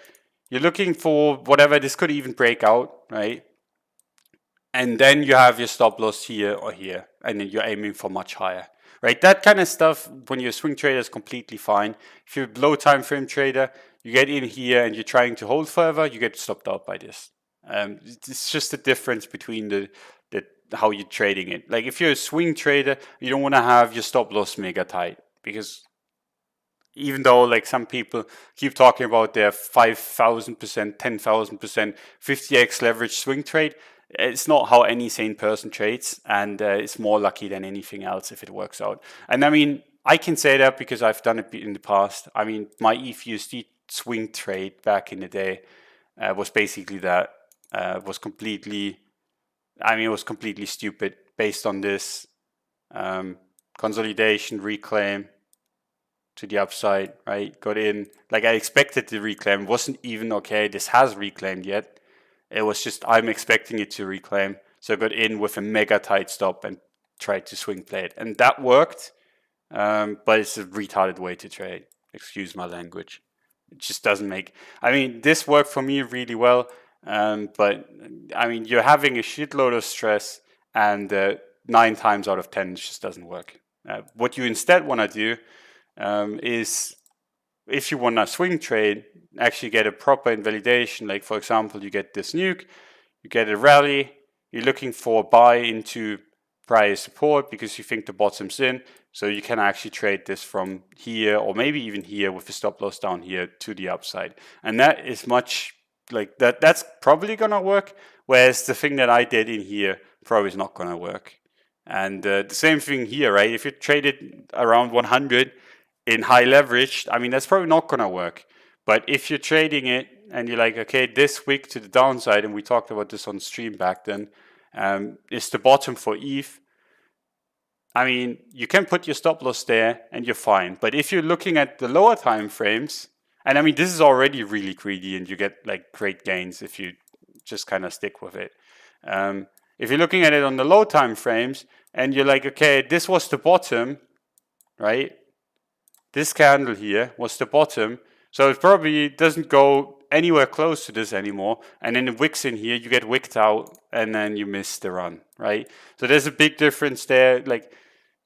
you're looking for whatever. This could even break out, right? And then you have your stop loss here or here, and then you're aiming for much higher, right? That kind of stuff, when you're a swing trader, is completely fine. If you're a low time frame trader, you get in here and you're trying to hold forever, you get stopped out by this. It's just the difference between the how you're trading it. Like if you're a swing trader, you don't want to have your stop loss mega tight, because even though like some people keep talking about their 5,000%, 10,000%, 50x leverage swing trade, it's not how any sane person trades, and it's more lucky than anything else if it works out. And I mean, I can say that because I've done it in the past. I mean, my ETH swing trade back in the day was basically that. Was completely stupid based on this consolidation, reclaim to the upside, right? Got in, like I expected the reclaim, wasn't even okay. This has reclaimed yet. It was just, I'm expecting it to reclaim. So I got in with a mega tight stop and tried to swing play it. And that worked, but it's a retarded way to trade. Excuse my language. It just doesn't make, I mean, this worked for me really well. But I mean, you're having a shitload of stress, and 9 times out of 10, it just doesn't work. What you instead want to do is, if you want to swing trade, actually get a proper invalidation. Like for example, you get this nuke, you get a rally, you're looking for a buy into prior support because you think the bottom's in. So you can actually trade this from here, or maybe even here with the stop loss down here to the upside. And that is much like that. That's probably going to work. Whereas the thing that I did in here probably is not going to work. And the same thing here, right? If you trade it around 100 in high leverage, I mean, that's probably not going to work. But if you're trading it and you're like, okay, this wick to the downside, and we talked about this on stream back then, is the bottom for ETH. I mean, you can put your stop loss there and you're fine. But if you're looking at the lower time frames, and I mean, this is already really greedy and you get like great gains if you just kind of stick with it. If you're looking at it on the low time frames and you're like, okay, this was the bottom, right? This candle here was the bottom. So it probably doesn't go anywhere close to this anymore. And then the wicks in here, you get wicked out and then you miss the run, right? So there's a big difference there. Like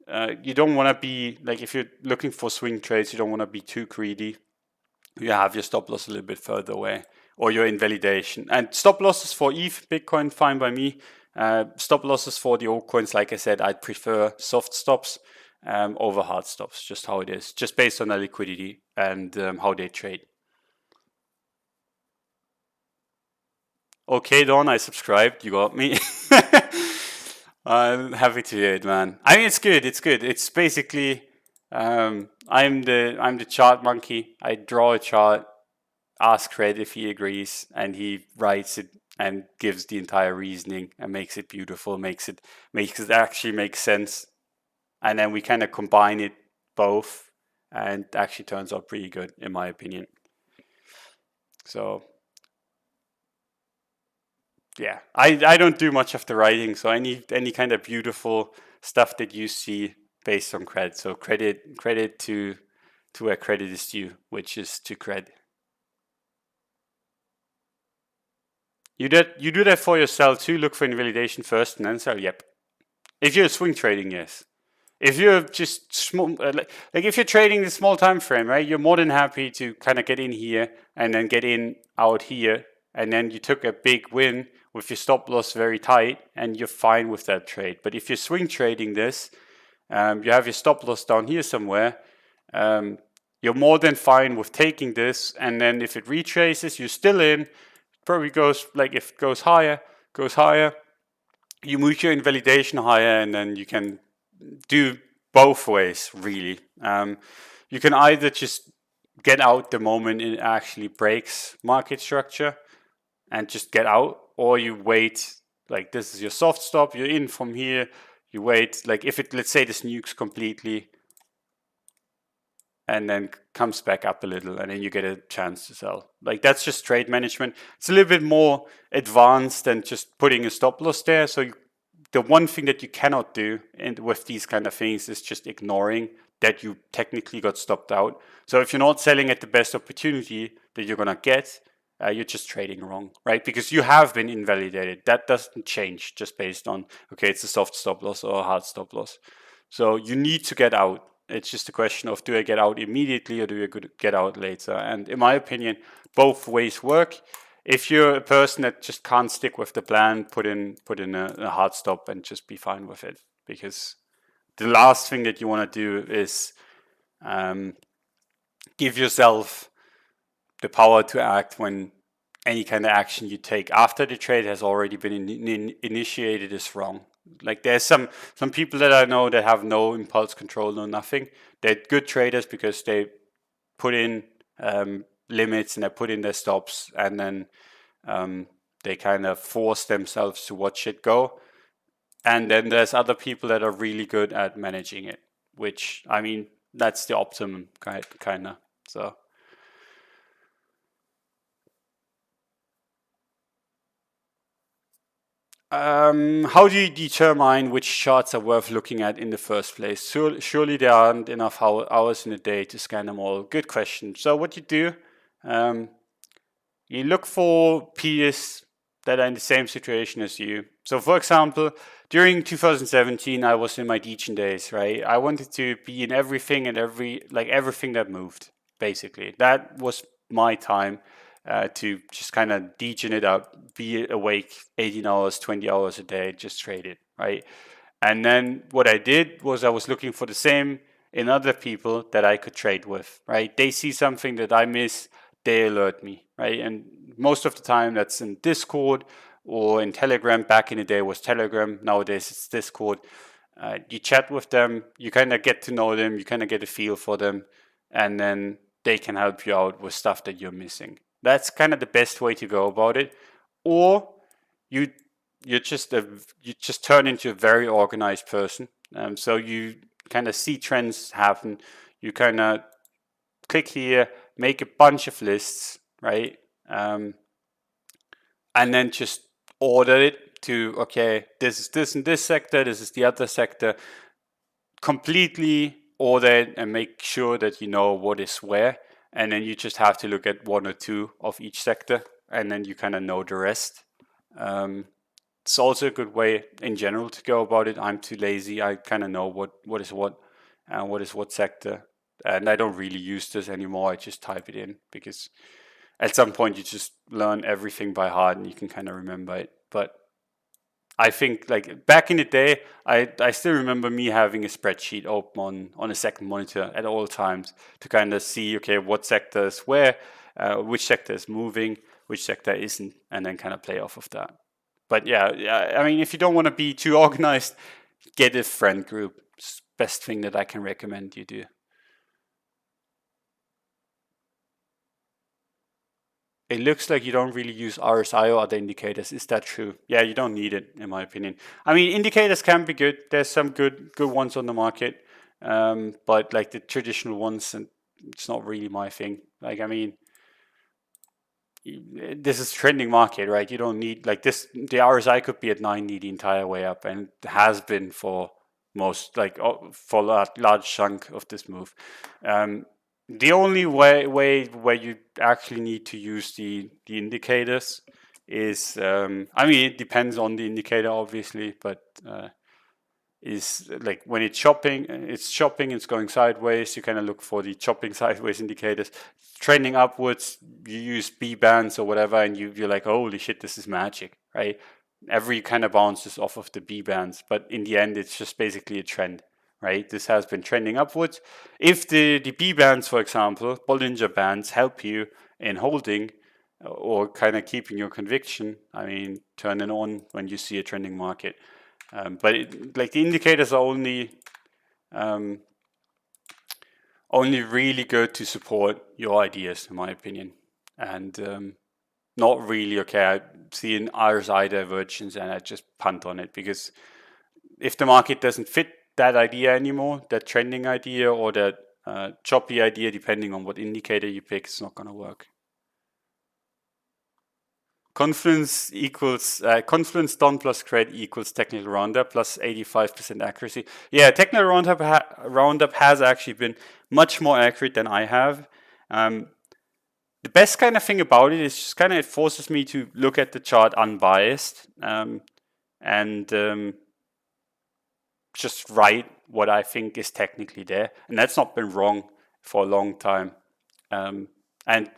You don't want to be like, if you're looking for swing trades, you don't want to be too greedy. You have your stop loss a little bit further away, or your invalidation. And stop losses for ETH, Bitcoin, fine by me. Stop losses for the altcoins, like I said, I'd prefer soft stops over hard stops, just how it is, just based on the liquidity and how they trade. Okay, Don, I subscribed. You got me. I'm happy to hear it, man. I mean, it's good. It's good. It's basically, I'm the chart monkey. I draw a chart, ask Fred if he agrees, and he writes it and gives the entire reasoning and makes it beautiful, makes it actually make sense, and then we kind of combine it both, and actually turns out pretty good in my opinion. So yeah, I don't do much of the writing, so any kind of beautiful stuff that you see based on credit. So credit to where credit is due, which is to credit. You do that for yourself too. Look for invalidation first and then sell. Yep. If you're swing trading, yes. If you're just small, like if you're trading the small time frame, right? You're more than happy to kind of get in here and then get in out here, and then you took a big win with your stop loss very tight, and you're fine with that trade. But if you're swing trading this, you have your stop loss down here somewhere. You're more than fine with taking this, and then if it retraces, you're still in. Probably goes, like, if it goes higher, you move your invalidation higher, and then you can do both ways, really. You can either just get out the moment it actually breaks market structure and just get out, or you wait, like this is your soft stop, you're in from here, you wait, like if it, let's say this nukes completely and then comes back up a little, and then you get a chance to sell. Like, that's just trade management. It's a little bit more advanced than just putting a stop loss there. So the one thing that you cannot do with these kind of things is just ignoring that you technically got stopped out. So if you're not selling at the best opportunity that you're gonna get, you're just trading wrong, right? Because you have been invalidated. That doesn't change just based on, okay, it's a soft stop loss or a hard stop loss. So you need to get out. It's just a question of, do I get out immediately or do I get out later? And in my opinion, both ways work. If you're a person that just can't stick with the plan, put in a hard stop and just be fine with it. Because the last thing that you want to do is give yourself the power to act when any kind of action you take after the trade has already been initiated is wrong. Like, there's some people that I know that have no impulse control, no nothing. They're good traders because they put in limits and they put in their stops, and then they kind of force themselves to watch it go. And then there's other people that are really good at managing it, which, I mean, that's the optimum kind of. So how do you determine which charts are worth looking at in the first place? Surely there aren't enough hours in a day to scan them all. Good question. So what you do, you look for peers that are in the same situation as you. So for example, during 2017, I was in my Degen days, right? I wanted to be in everything and everything that moved, basically. That was my time. To just kind of degen it up, be awake 18 hours, 20 hours a day, just trade it, right? And then what I did was I was looking for the same in other people that I could trade with, right? They see something that I miss, they alert me, right? And most of the time that's in Discord or in Telegram. Back in the day was Telegram, nowadays it's Discord. You chat with them, you kind of get to know them, you kind of get a feel for them, and then they can help you out with stuff that you're missing. That's kind of the best way to go about it. Or you just turn into a very organized person. So you kind of see trends happen. You kind of click here, make a bunch of lists, right? And then just order it to, okay, this is this in this sector, this is the other sector. Completely order it and make sure that you know what is where. And then you just have to look at one or two of each sector, and then you kind of know the rest. it's also a good way in general to go about it. I'm too lazy. I kind of know what is what and what is what sector. And I don't really use this anymore. I just type it in because at some point you just learn everything by heart and you can kind of remember it. But I think like back in the day, I still remember me having a spreadsheet open on a second monitor at all times to kind of see, okay, what sector is where, which sector is moving, which sector isn't, and then kind of play off of that. But yeah, I mean, if you don't want to be too organized, get a friend group. It's the best thing that I can recommend you do. It looks like you don't really use RSI or other indicators. Is that true? Yeah, you don't need it, in my opinion. I mean, indicators can be good. There's some good ones on the market, but like the traditional ones, and it's not really my thing. Like, I mean, this is trending market, right? You don't need like this. The RSI could be at 90 the entire way up, and it has been for most, like for a large chunk of this move. The only way where you actually need to use the indicators is, I mean, it depends on the indicator, obviously, but is like when it's chopping, it's going sideways. You kind of look for the chopping sideways indicators. Trending upwards, you use B bands or whatever, and you're like, holy shit, this is magic, right? Every kind of bounces off of the B bands, but in the end, it's just basically a trend, right? This has been trending upwards. If the B bands, for example, Bollinger Bands, help you in holding or kind of keeping your conviction, I mean, turn it on when you see a trending market. But like the indicators are only really good to support your ideas, in my opinion, and not really okay. I see an RSI divergence and I just punt on it, because if the market doesn't fit that idea anymore, that trending idea or that choppy idea, depending on what indicator you pick, it's not going to work. Confluence Don plus cred equals technical roundup plus 85% accuracy. Yeah, technical roundup has actually been much more accurate than I have. The best kind of thing about it is just kind of it forces me to look at the chart unbiased and just write what I think is technically there, and that's not been wrong for a long time. And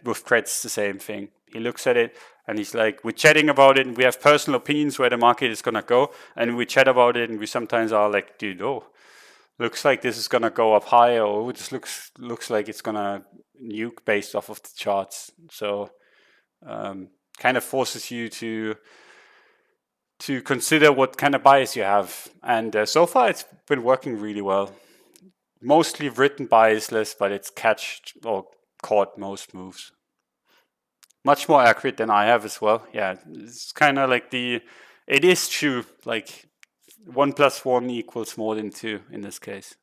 with Kretz, the same thing. He looks at it and he's like, we're chatting about it and we have personal opinions where the market is going to go. And we chat about it and we sometimes are like, dude, looks like this is going to go up higher, or this looks like it's going to nuke based off of the charts. So kind of forces you to consider what kind of bias you have. And so far it's been working really well. Mostly written biasless, but it's caught most moves. Much more accurate than I have as well. Yeah, it's kind of like it is true, like 1 + 1 equals more than 2 in this case.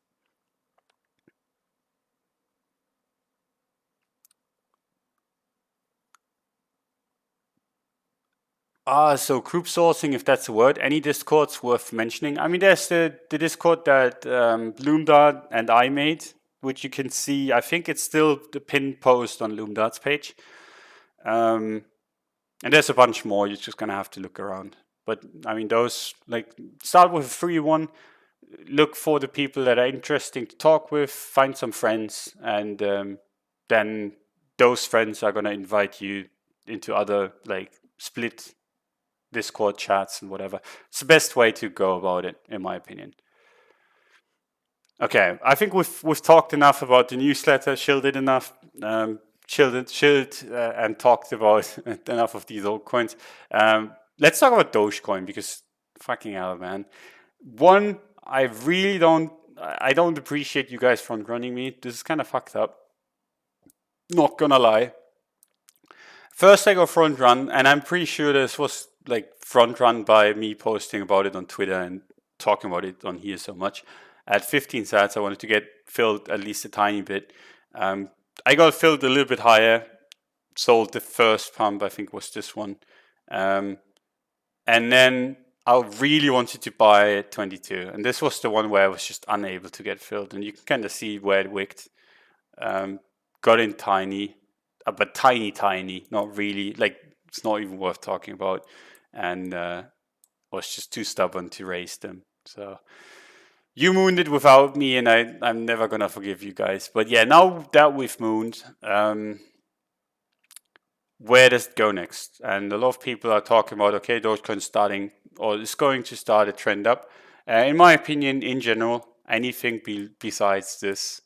So group sourcing, if that's a word, any Discords worth mentioning? I mean, there's the Discord that Loomdart and I made, which you can see. I think it's still the pinned post on Loomdart's page. And there's a bunch more. You're just gonna have to look around. But I mean, those, like, start with a free one. Look for the people that are interesting to talk with. Find some friends, and then those friends are gonna invite you into other like split Discord chats and whatever. It's the best way to go about it, in my opinion. Okay, I think we've talked enough about the newsletter, chilled enough, and talked about enough of these altcoins. Let's talk about Dogecoin, because fucking hell, man. One, I don't appreciate you guys front running me. This is kind of fucked up. Not gonna lie. First I got front run, and I'm pretty sure this was like front run by me posting about it on Twitter and talking about it on here so much. At 15 sats, I wanted to get filled at least a tiny bit. I got filled a little bit higher, sold the first pump, I think was this one. And then I really wanted to buy at 22. And this was the one where I was just unable to get filled. And you can kind of see where it wicked. Got in tiny, but tiny, not really. Like, it's not even worth talking about. And was just too stubborn to raise them. So you mooned it without me, and I'm never gonna forgive you guys. But yeah, now that we've mooned, where does it go next? And a lot of people are talking about, okay, Dogecoin starting, or is going to start a trend up. In my opinion, in general, anything besides this,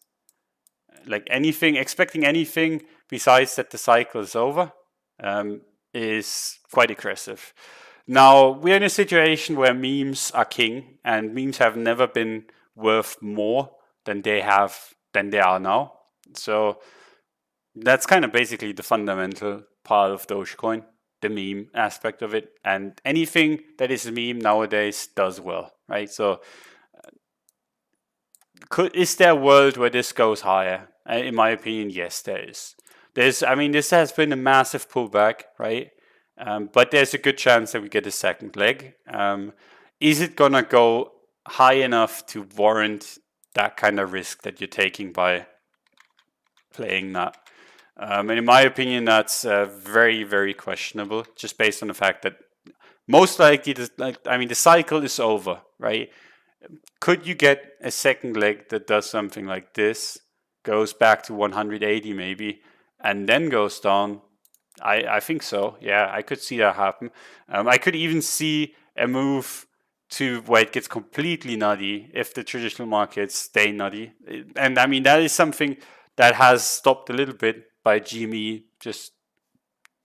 like anything, expecting anything besides that the cycle is over, is quite aggressive. Now, we're in a situation where memes are king, and memes have never been worth more than they are now. So that's kind of basically the fundamental part of Dogecoin, the meme aspect of it. And anything that is a meme nowadays does well, right? So is there a world where this goes higher? In my opinion, yes, there is. This has been a massive pullback, right? But there's a good chance that we get a second leg. Is it gonna go high enough to warrant that kind of risk that you're taking by playing that? And in my opinion, that's very, very questionable, just based on the fact that most likely, the cycle is over, right? Could you get a second leg that does something like this, goes back to 180 maybe, and then goes down? I think so. Yeah, I could see that happen. I could even see a move to where it gets completely nutty if the traditional markets stay nutty. And I mean, that is something that has stopped a little bit by GME, just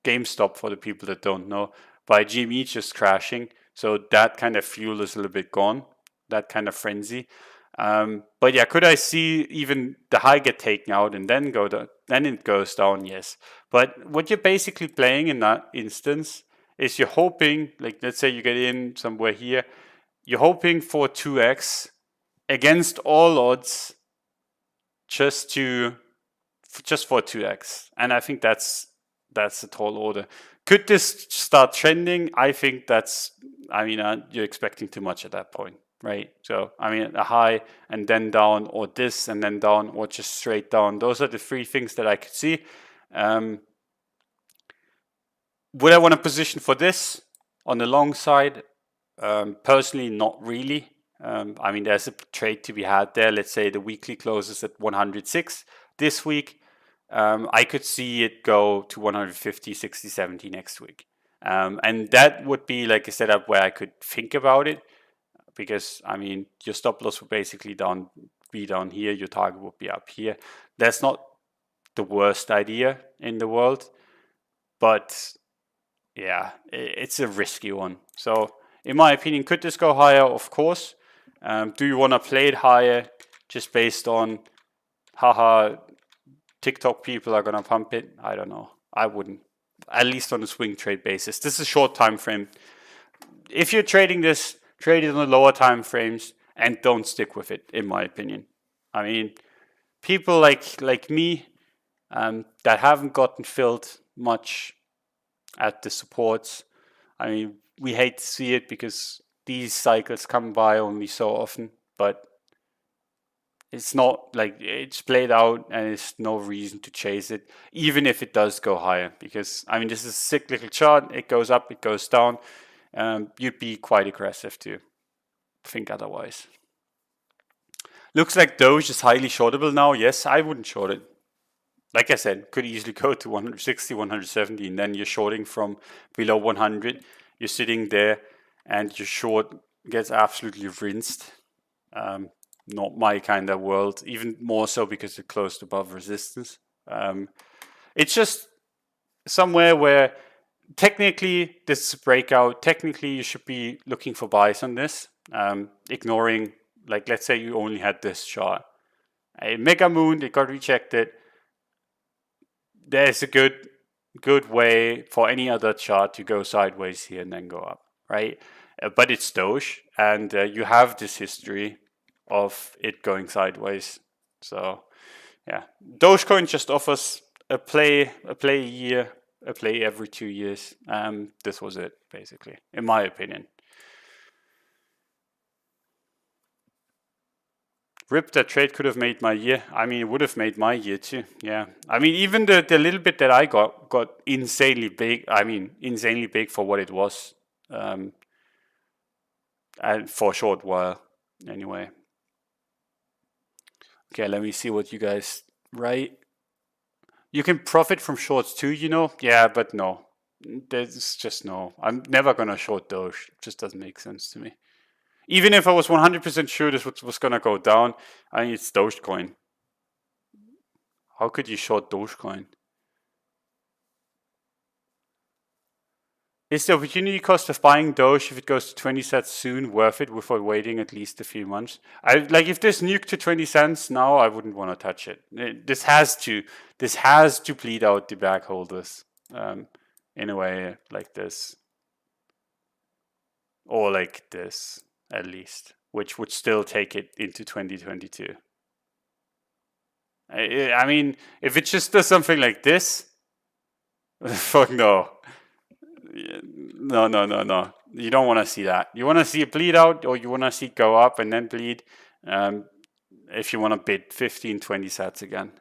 GameStop for the people that don't know, by GME just crashing. So that kind of fuel is a little bit gone, that kind of frenzy. But yeah, could I see even the high get taken out and then then it goes down? Yes. But what you're basically playing in that instance is you're hoping, like let's say you get in somewhere here, you're hoping for 2x against all odds, just for 2x. And I think that's a tall order. Could this start trending? I think you're expecting too much at that point, right? So, a high and then down, or this and then down, or just straight down. Those are the three things that I could see. Would I want to position for this on the long side? Personally, not really. There's a trade to be had there. Let's say the weekly closes at 106 this week. I could see it go to 150, 60, 70 next week. And that would be like a setup where I could think about it, because your stop loss would basically be down here, your target would be up here. That's not the worst idea in the world, but yeah, it's a risky one. So in my opinion, could this go higher? Of course. Do you want to play it higher just based on TikTok people are gonna pump it? I don't know. I wouldn't, at least on a swing trade basis. This is a short time frame. If you're trading this, trade it on the lower time frames and don't stick with it, in my opinion. People like me that haven't gotten filled much at the supports, we hate to see it because these cycles come by only so often, but it's not like it's played out and there's no reason to chase it, even if it does go higher, because this is a cyclical chart. It goes up, it goes down. You'd be quite aggressive to think otherwise. Looks like Doge is highly shortable now. Yes, I wouldn't short it. Like I said, could easily go to 160, 170, and then you're shorting from below 100. You're sitting there and your short gets absolutely rinsed. Not my kind of world, even more so because it closed above resistance. It's just somewhere where technically this is a breakout. Technically you should be looking for buys on this, ignoring, like, let's say you only had this chart, a mega moon, it got rejected. There's a good way for any other chart to go sideways here and then go up, right? But it's Doge, and you have this history of it going sideways. So yeah, Dogecoin just offers a play a year, a play every 2 years. This was it, basically, in my opinion. Rip, that trade could have made my year. It would have made my year too. Yeah. Even the little bit that I got insanely big. Insanely big for what it was. and for a short while anyway. Okay, let me see what you guys write. You can profit from shorts too, you know? Yeah, but no. There's just no. I'm never gonna short Doge. It just doesn't make sense to me. Even if I was 100% sure this was gonna go down, I mean, it's Dogecoin. How could you short Dogecoin? Is the opportunity cost of buying Doge if it goes to 20 cents soon worth it without waiting at least a few months? Like if this nuked to 20 cents now, I wouldn't want to touch it. This has to bleed out the bag holders in a way like this, or like this at least, which would still take it into 2022. I mean, if it just does something like this, fuck no. No. You don't want to see that. You want to see it bleed out, or you want to see it go up and then bleed if you want to bid 15, 20 sats again.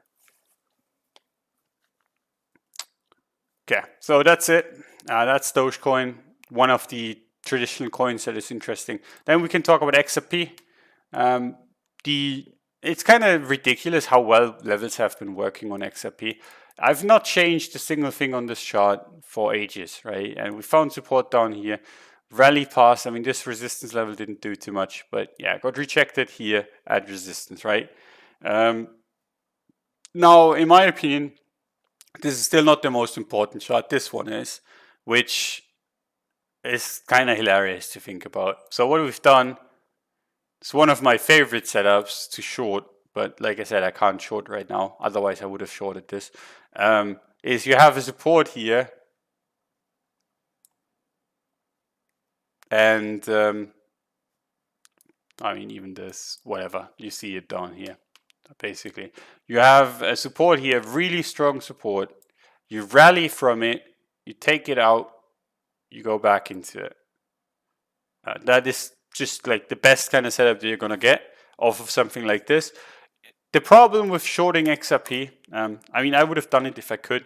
Okay, so that's it. That's Dogecoin, one of the traditional coins that is interesting. Then we can talk about XRP. It's kind of ridiculous how well levels have been working on XRP. I've not changed a single thing on this chart for ages, right? And we found support down here, rally past. I mean, this resistance level didn't do too much, but yeah, got rejected here at resistance, right? Now, in my opinion, this is still not the most important chart. This one is, which is kind of hilarious to think about. So what we've done, it's one of my favorite setups to short, but like I said, I can't short right now. Otherwise, I would have shorted this. Is you have a support here, and I mean, even this, whatever, you see it down here. Basically, you have a support here, really strong support. You rally from it, you take it out, you go back into it. That is just like the best kind of setup that you're gonna get off of something like this. The problem with shorting XRP, I mean, I would have done it if I could,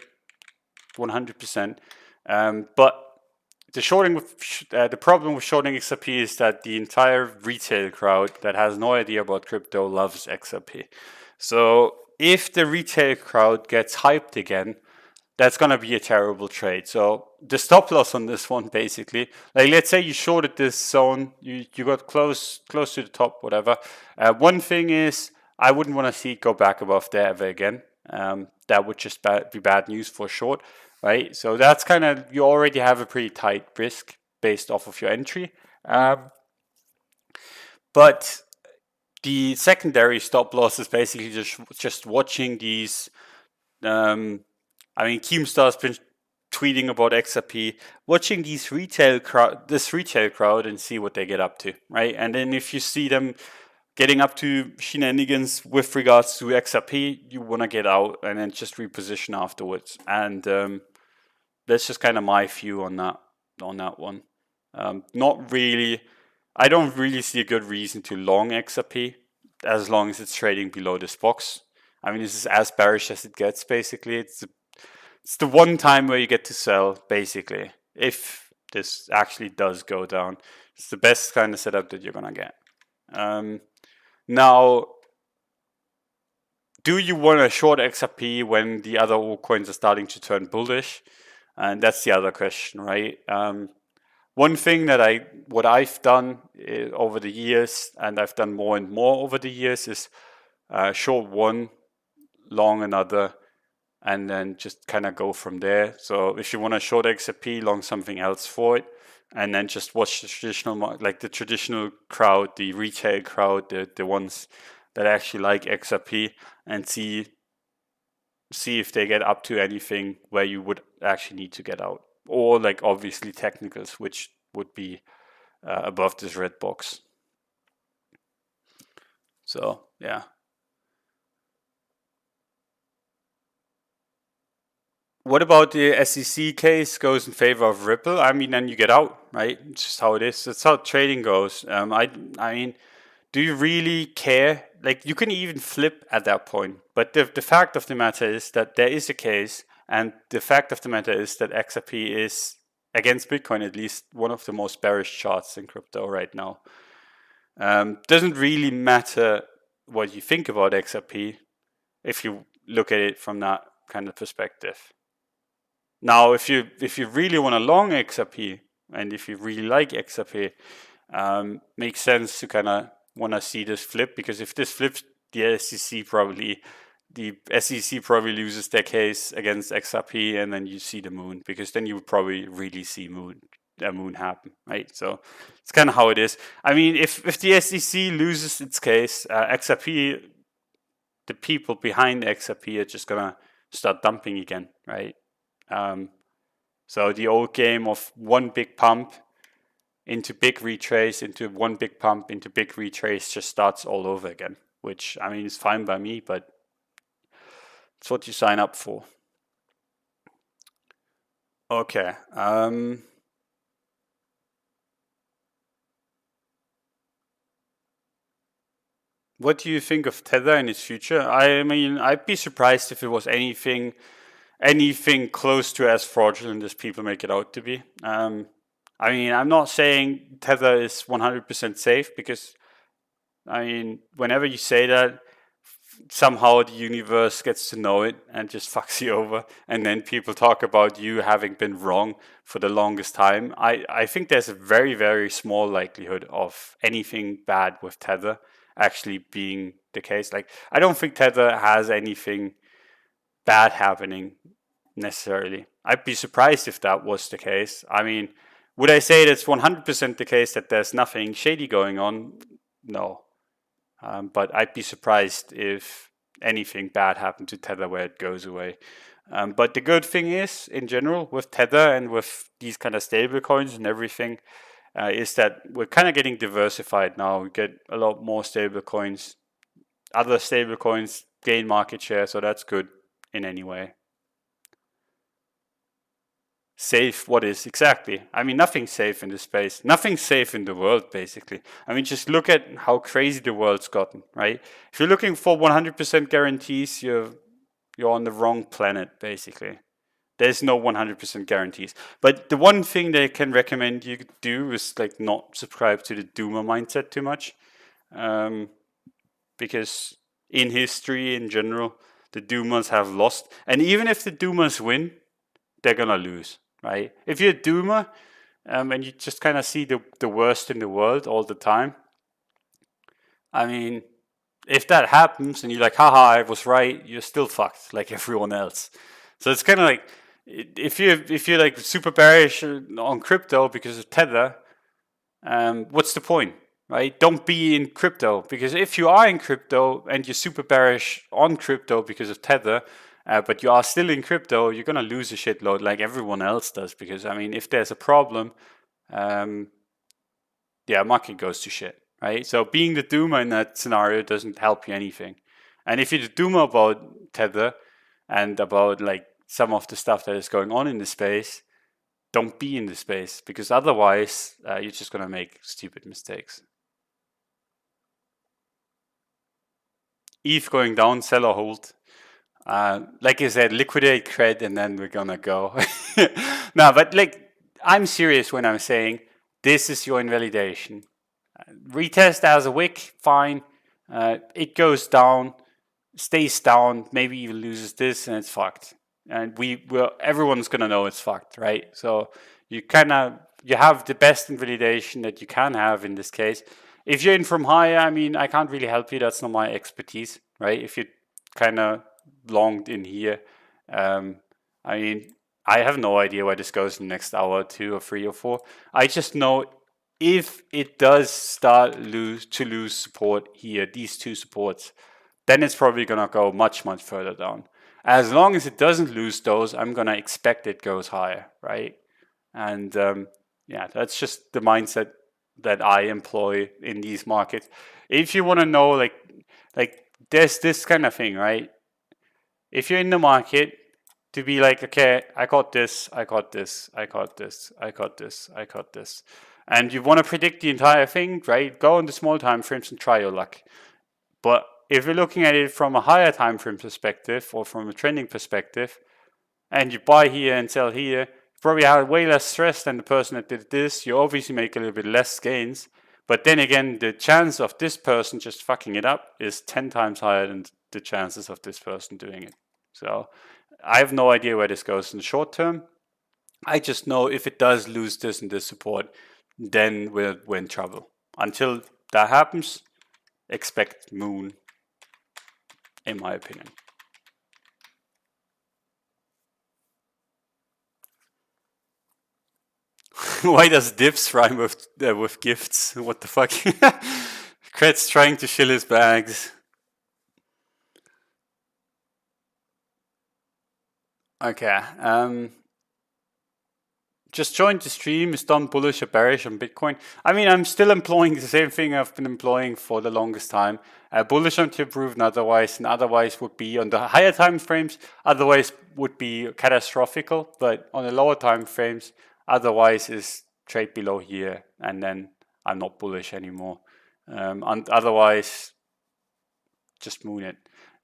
100%. But the problem with shorting XRP is that the entire retail crowd that has no idea about crypto loves XRP. So if the retail crowd gets hyped again, that's going to be a terrible trade. So the stop loss on this one, basically, like let's say you shorted this zone, you got close to the top, whatever. One thing is, I wouldn't want to see it go back above there ever again. That would just be bad news for short, right? So that's kind of, you already have a pretty tight risk based off of your entry. But the secondary stop loss is basically just watching these. I mean, Keemstar's been tweeting about XRP, watching this retail crowd and see what they get up to, right? And then if you see them getting up to shenanigans with regards to XRP, you want to get out and then just reposition afterwards. And that's just kind of my view on that one. Not really. I don't really see a good reason to long XRP as long as it's trading below this box. I mean, this is as bearish as it gets, basically. It's the one time where you get to sell, basically, if this actually does go down. It's the best kind of setup that you're going to get. Now, do you want to short XRP when the other altcoins are starting to turn bullish? And that's the other question, right? One thing that what I've done over the years, and I've done more and more over the years, is short one, long another, and then just kind of go from there. So if you want to short XRP, long something else for it, and then just watch the traditional crowd, the retail crowd, the ones that actually like XRP, and see if they get up to anything where you would actually need to get out. Or like obviously technicals, which would be above this red box. So yeah. What about the SEC case goes in favor of Ripple? I mean, then you get out, right? It's just how it is. That's how trading goes. I mean, do you really care? Like, you can even flip at that point. But the fact of the matter is that there is a case, and the fact of the matter is that XRP is against Bitcoin at least, one of the most bearish charts in crypto right now. Doesn't really matter what you think about XRP if you look at it from that kind of perspective. Now, if you really want to long XRP and if you really like XRP, makes sense to kind of want to see this flip, because if this flips, the SEC probably loses their case against XRP, and then you see the moon, because then you would probably really see a moon happen, right? So it's kind of how it is. I mean, if the SEC loses its case, XRP, the people behind XRP are just gonna start dumping again, right? So the old game of one big pump into big retrace, into one big pump, into big retrace just starts all over again, which, I mean, is fine by me, but it's what you sign up for. Okay. What do you think of Tether in its future? I mean, I'd be surprised if it was anything close to as fraudulent as people make it out to be. I mean, I'm not saying Tether is 100% safe, because, I mean, whenever you say that, somehow the universe gets to know it and just fucks you over, and then people talk about you having been wrong for the longest time. I think there's a very, very small likelihood of anything bad with Tether actually being the case. Like, I don't think Tether has anything bad happening necessarily. I'd be surprised if that was the case. I mean, would I say that's 100% the case, that there's nothing shady going on? No. But I'd be surprised if anything bad happened to Tether where it goes away. But the good thing is, in general, with Tether and with these kind of stable coins and everything, is that we're kind of getting diversified now. We get a lot more stable coins. Other stable coins gain market share, so that's good in any way. Safe, what is exactly? I mean, nothing's safe in this space. Nothing's safe in the world, basically. I mean, just look at how crazy the world's gotten, right? If you're looking for 100% guarantees, you're on the wrong planet, basically. There's no 100% guarantees. But the one thing that I can recommend you do is like not subscribe to the doomer mindset too much. Because in history, in general, the doomers have lost. And even if the doomers win, they're going to lose, right? If you're a doomer and you just kind of see the worst in the world all the time, I mean, if that happens and you're like, haha, I was right, you're still fucked like everyone else. So it's kind of like, if you're like super bearish on crypto because of Tether, what's the point, right? Don't be in crypto, because if you are in crypto and you're super bearish on crypto because of Tether, but you are still in crypto, you're gonna lose a shitload like everyone else does. Because I mean, if there's a problem, market goes to shit, right? So being the doomer in that scenario doesn't help you anything. And if you're the doomer about Tether and about like some of the stuff that is going on in the space, don't be in the space, because otherwise you're just going to make stupid mistakes. ETH going down, sell or hold. Like I said, liquidate cred and then we're going to go. No, but like, I'm serious when I'm saying this is your invalidation. Retest as a wick, fine. It goes down, stays down, maybe even loses this, and it's fucked. And everyone's gonna know it's fucked, right? So you have the best invalidation that you can have in this case. If you're in from higher, I mean, I can't really help you. That's not my expertise, right? If you kind of longed in here, I mean, I have no idea where this goes in the next hour or 2 or 3 or 4. I just know if it does start to lose support here, these two supports, then it's probably gonna go much, much further down. As long as it doesn't lose those, I'm going to expect it goes higher, right? And that's just the mindset that I employ in these markets. If you want to know, like there's this kind of thing, right? If you're in the market, to be like, okay, I got this, I got this, I got this, I got this, I got this. And you want to predict the entire thing, right? Go on the small time frames and try your luck. But if you're looking at it from a higher time frame perspective or from a trending perspective, and you buy here and sell here, probably have way less stress than the person that did this. You obviously make a little bit less gains. But then again, the chance of this person just fucking it up is 10 times higher than the chances of this person doing it. So I have no idea where this goes in the short term. I just know if it does lose this and this support, then we're in trouble. Until that happens, expect moon, in my opinion. Why does dips rhyme with gifts? What the fuck? Kretz trying to shill his bags. Okay. Just joined the stream. Is Don bullish or bearish on Bitcoin? I mean, I'm still employing the same thing I've been employing for the longest time. Bullish until proven otherwise, and otherwise would be on the higher time frames. Otherwise would be catastrophical, but on the lower time frames, otherwise is trade below here, and then I'm not bullish anymore. And otherwise, just moon it.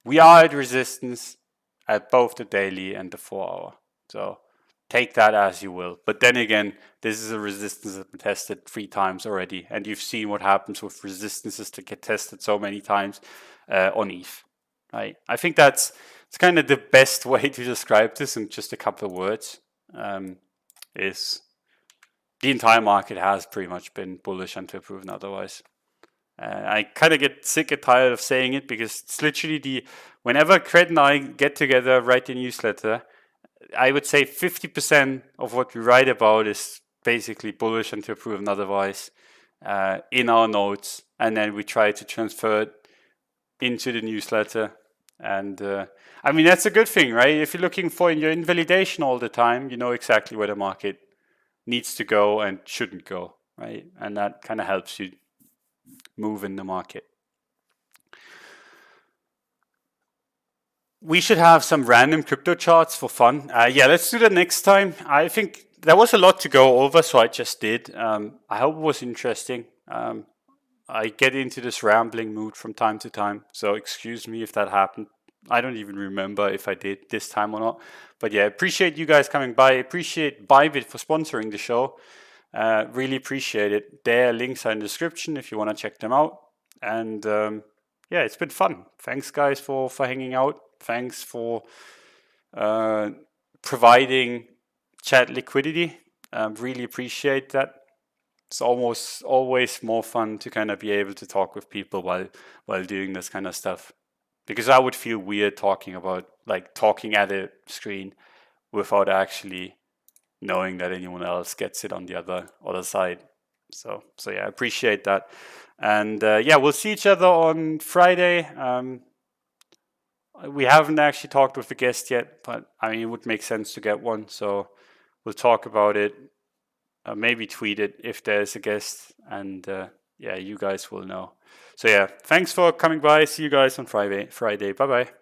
We are at resistance at both the daily and the 4-hour. So take that as you will. But then again, this is a resistance that's been tested 3 times already. And you've seen what happens with resistances that get tested so many times on ETH. Right? I think it's kind of the best way to describe this in just a couple of words. Is the entire market has pretty much been bullish until proven otherwise. I kind of get sick and tired of saying it because it's literally whenever Cred and I get together, write the newsletter, I would say 50% of what we write about is basically bullish until proven otherwise in our notes, and then we try to transfer it into the newsletter. And I mean, that's a good thing, right? If you're looking for your invalidation all the time, you know exactly where the market needs to go and shouldn't go, right? And that kind of helps you move in the market. We should have some random crypto charts for fun. Yeah, let's do that next time. I think there was a lot to go over, so I just did. I hope it was interesting. I get into this rambling mood from time to time, so excuse me if that happened. I don't even remember if I did this time or not. But yeah, appreciate you guys coming by. Appreciate Bybit for sponsoring the show. Really appreciate it. Their links are in the description if you want to check them out. And yeah, it's been fun. Thanks, guys, for hanging out. Thanks for providing chat liquidity. Really appreciate that. It's almost always more fun to kind of be able to talk with people while doing this kind of stuff. Because I would feel weird talking at a screen without actually knowing that anyone else gets it on the other side. So yeah, I appreciate that. And yeah, we'll see each other on Friday. We haven't actually talked with the guest yet, but I mean, it would make sense to get one. So we'll talk about it, maybe tweet it if there's a guest, and yeah, you guys will know. So yeah, thanks for coming by. See you guys on Friday. Bye-bye.